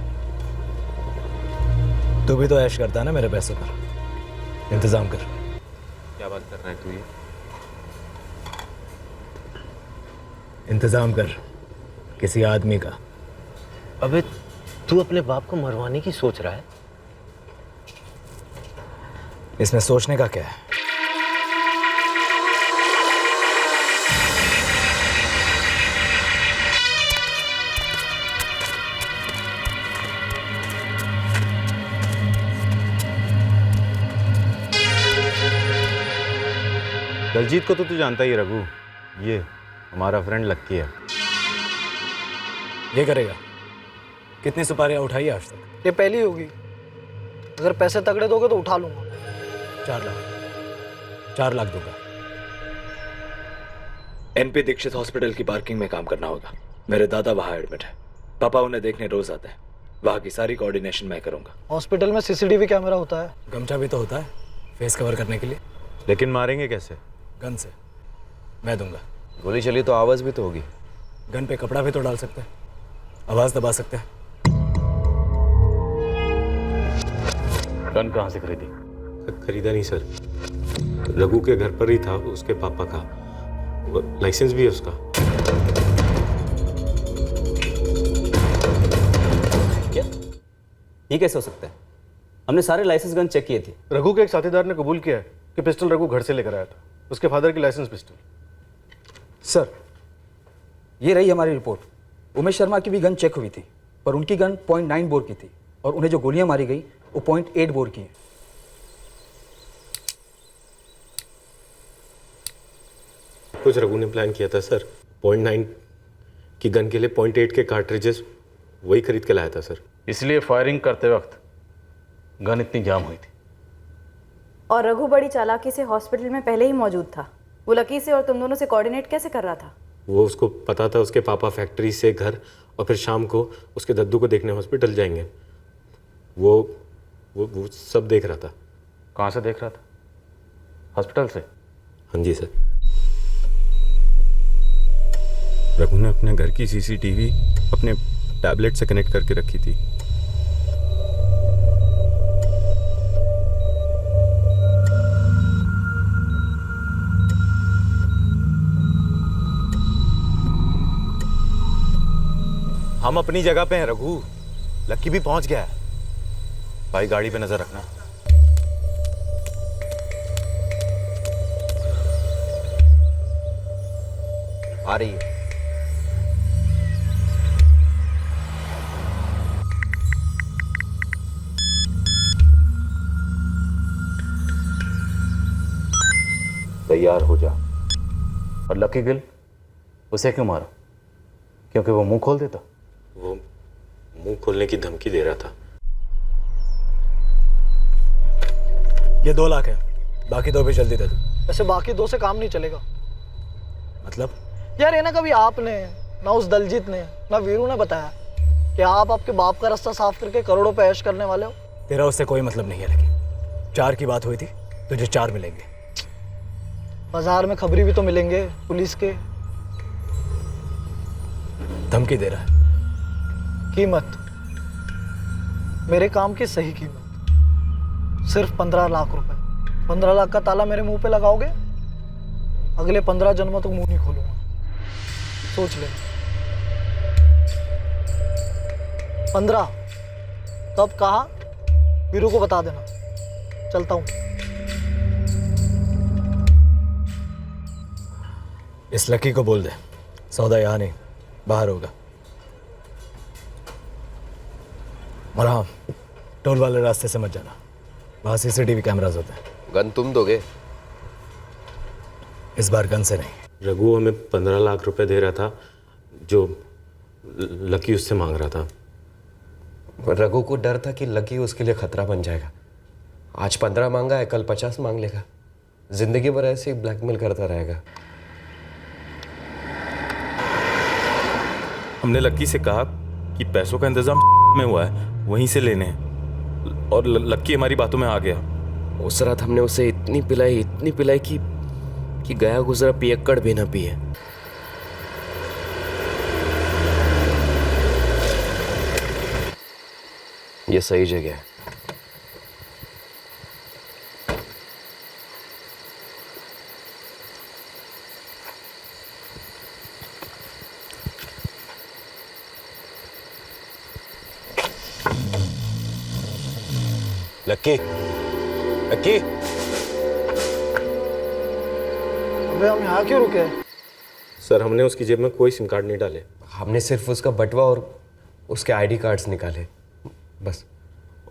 तू भी तो ऐश करता है ना मेरे पैसों पर। इंतजाम कर। क्या बात कर रहा है तू? ये इंतजाम कर किसी आदमी का। अबे तू अपने बाप को मरवाने की सोच रहा है? इसमें सोचने का क्या है? दलजीत को तो तू जानता ही है रघु, ये हमारा फ्रेंड लक्की है। ये करेगा? कितनी सुपारियां उठाई आज तक? ये पहली होगी। अगर पैसे तगड़े दोगे तो उठा लूंगा। 4 लाख दूंगा। एनपी दीक्षित हॉस्पिटल की पार्किंग में काम करना होगा। मेरे दादा वहां एडमिट है। पापा उन्हें देखने रोज आते हैं। वहां की सारी कोऑर्डिनेशन मैं करूंगा। हॉस्पिटल में सीसीटीवी कैमरा होता है। गमछा भी तो होता है फेस कवर करने के लिए। लेकिन मारेंगे कैसे? गन से। मैं दूंगा। गोली चली तो आवाज भी तो होगी। गन पे कपड़ा भी तो डाल सकते हैं, आवाज दबा सकते हैं। गन कहाँ से खरीदी? खरीदा नहीं सर, रघु के घर पर ही था, उसके पापा का। लाइसेंस भी है उसका। क्या? ये कैसे हो सकता है? हमने सारे लाइसेंस गन चेक किए थे। रघु के एक साथीदार ने कबूल किया है कि पिस्टल रघु घर से लेकर आया था, उसके फादर की लाइसेंस पिस्टल। सर ये रही हमारी रिपोर्ट। उमेश शर्मा की भी गन चेक हुई थी, पर उनकी गन 0.9 बोर की थी और उन्हें जो गोलियां मारी गई वो 0.8 बोर की हैं। कुछ रघु ने प्लान किया था सर। 0.9 की गन के लिए 0.8 के कार्ट्रिजेस वही खरीद के लाया था सर। इसलिए फायरिंग करते वक्त गन इतनी जाम हुई थी। और रघु बड़ी चालाकी से हॉस्पिटल में पहले ही मौजूद था। वो लकी से और तुम दोनों से कोऑर्डिनेट कैसे कर रहा था? वो उसको पता था उसके पापा फैक्ट्री से घर और फिर शाम को उसके दद्दू को देखने हॉस्पिटल जाएंगे। वो सब देख रहा था। कहाँ से देख रहा था? हॉस्पिटल से? हाँ जी सर। रघु ने अपने घर की सीसीटीवी अपने टैबलेट से कनेक्ट करके रखी थी। हम अपनी जगह पे हैं रघु, लक्की भी पहुंच गया है। भाई गाड़ी पे नजर रखना। आ रही है। तैयार हो जा। और लकी गिल, उसे क्यों मारा? क्योंकि वो मुंह खोल देता? वो मुंह खोलने की धमकी दे रहा था। ये 2 लाख है, बाकी 2 भी जल्दी दे दो। वैसे बाकी 2 से काम नहीं चलेगा। मतलब? यार ये ना कभी आपने ना उस दलजीत ने ना वीरू ने बताया कि आप आपके बाप का रास्ता साफ करके करोड़ों पे ऐश करने वाले हो। तेरा उससे कोई मतलब नहीं है लकी। 4 की बात हुई थी, तुझे 4 मिलेंगे। बाजार में खबरी भी तो मिलेंगे पुलिस के। धमकी दे रहा है। कीमत, मेरे काम की सही कीमत सिर्फ 15 लाख रुपए। 15 लाख का ताला मेरे मुंह पे लगाओगे, अगले 15 जन्मों तक मुंह नहीं खोलूंगा। सोच ले। 15 तब कहा, वीरू को बता देना। चलता हूं। इस लकी को बोल दे सौदा यहाँ नहीं, बाहर होगा। और हाँ, टोल वाले रास्ते से मत जाना, वहाँ CCTV कैमरास होते हैं। गन तुम दोगे? इस बार गन से नहीं। रघु हमें 15 लाख रुपए दे रहा था जो लकी उससे मांग रहा था। रघु को डर था कि लकी उसके लिए खतरा बन जाएगा। आज 15 मांगा है, कल 50 मांग लेगा। जिंदगी भर ऐसे ही ब्लैकमेल करता रहेगा। हमने लक्की से कहा कि पैसों का इंतजाम में हुआ है, वहीं से लेने हैं, और लक्की हमारी बातों में आ गया। उस रात हमने उसे इतनी पिलाई कि गया गुजरा पियक्कड़ भी न पिए। ये सही जगह है। लक्की, लक्की, अबे हम यहाँ क्यों रुके? सर हमने उसकी जेब में कोई सिम कार्ड नहीं डाले। हमने सिर्फ उसका बटवा और उसके ID कार्ड्स निकाले, बस।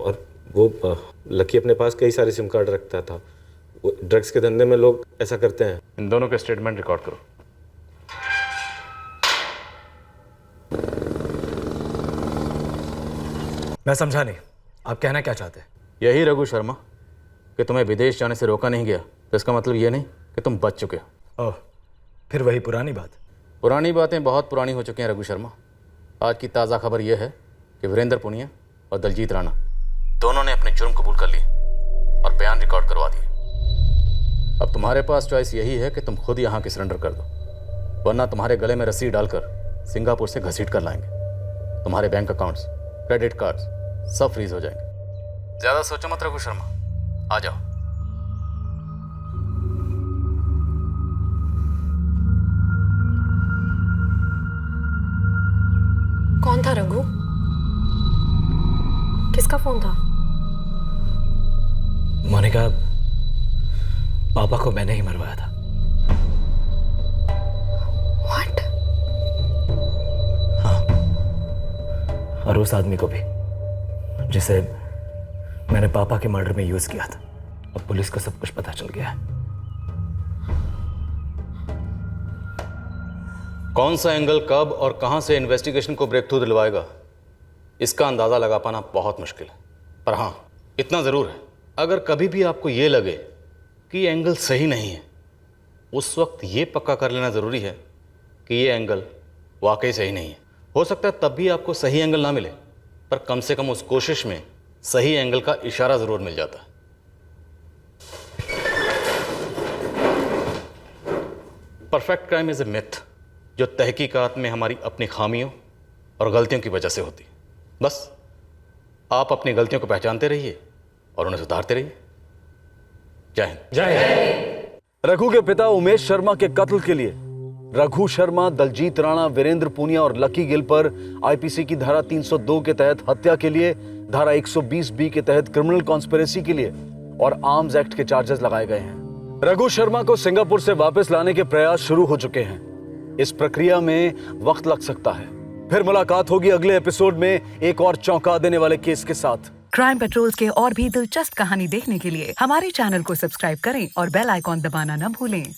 और वो लकी अपने पास कई सारे सिम कार्ड रखता था। वो ड्रग्स के धंधे में लोग ऐसा करते हैं। इन दोनों के स्टेटमेंट रिकॉर्ड करो। मैं समझा नहीं, आप कहना क्या चाहते हैं? यही रघु शर्मा कि तुम्हें विदेश जाने से रोका नहीं गया, तो इसका मतलब ये नहीं कि तुम बच चुके हो। ओह, फिर वही पुरानी बात। पुरानी बातें बहुत पुरानी हो चुकी हैं रघु शर्मा। आज की ताज़ा खबर यह है कि वीरेंद्र पुनिया और दलजीत राणा दोनों ने अपने जुर्म कबूल कर लिए और बयान रिकॉर्ड करवा दिए। अब तुम्हारे पास चॉइस यही है कि तुम खुद यहाँ के सरेंडर कर दो, वरना तुम्हारे गले में रस्सी डालकर सिंगापुर से घसीट कर लाएंगे। तुम्हारे बैंक अकाउंट्स, क्रेडिट कार्ड्स सब फ्रीज हो जाएंगे। ज़्यादा सोचो मत रघु शर्मा, आ जाओ। कौन था रघु? किसका फोन था? मोनिका, पापा को मैंने ही मरवाया था। What? हाँ, और उस आदमी को भी जिसे मैंने पापा के मर्डर में यूज किया था। अब पुलिस को सब कुछ पता चल गया है। कौन सा एंगल कब और कहां से इन्वेस्टिगेशन को ब्रेक थ्रू दिलवाएगा, इसका अंदाज़ा लगा पाना बहुत मुश्किल है। पर हाँ, इतना ज़रूर है, अगर कभी भी आपको ये लगे कि ये एंगल सही नहीं है, उस वक्त ये पक्का कर लेना ज़रूरी है कि ये एंगल वाकई सही नहीं है। हो सकता है तब भी आपको सही एंगल ना मिले, पर कम से कम उस कोशिश में सही एंगल का इशारा ज़रूर मिल जाता है। Perfect crime is a myth जो तहकीकात में हमारी अपनी खामियों और गलतियों की वजह से होती है। बस आप अपनी गलतियों को पहचानते रहिए और उन्हें सुधारते रहिए। जय हिंद। रघु के पिता उमेश शर्मा के कत्ल के लिए रघु शर्मा, दलजीत राणा, वीरेंद्र पूनिया और लकी गिल पर आईपीसी की धारा 302 के तहत हत्या के लिए, धारा 120 बी के तहत क्रिमिनल कॉन्स्पिरेसी के लिए और आर्म्स एक्ट के चार्जेस लगाए गए हैं। रघु शर्मा को सिंगापुर से वापस लाने के प्रयास शुरू हो चुके हैं। इस प्रक्रिया में वक्त लग सकता है। फिर मुलाकात होगी अगले एपिसोड में एक और चौंका देने वाले केस के साथ। क्राइम पेट्रोल के और भी दिलचस्प कहानी देखने के लिए हमारे चैनल को सब्सक्राइब करें और बेल आइकॉन दबाना न भूलें।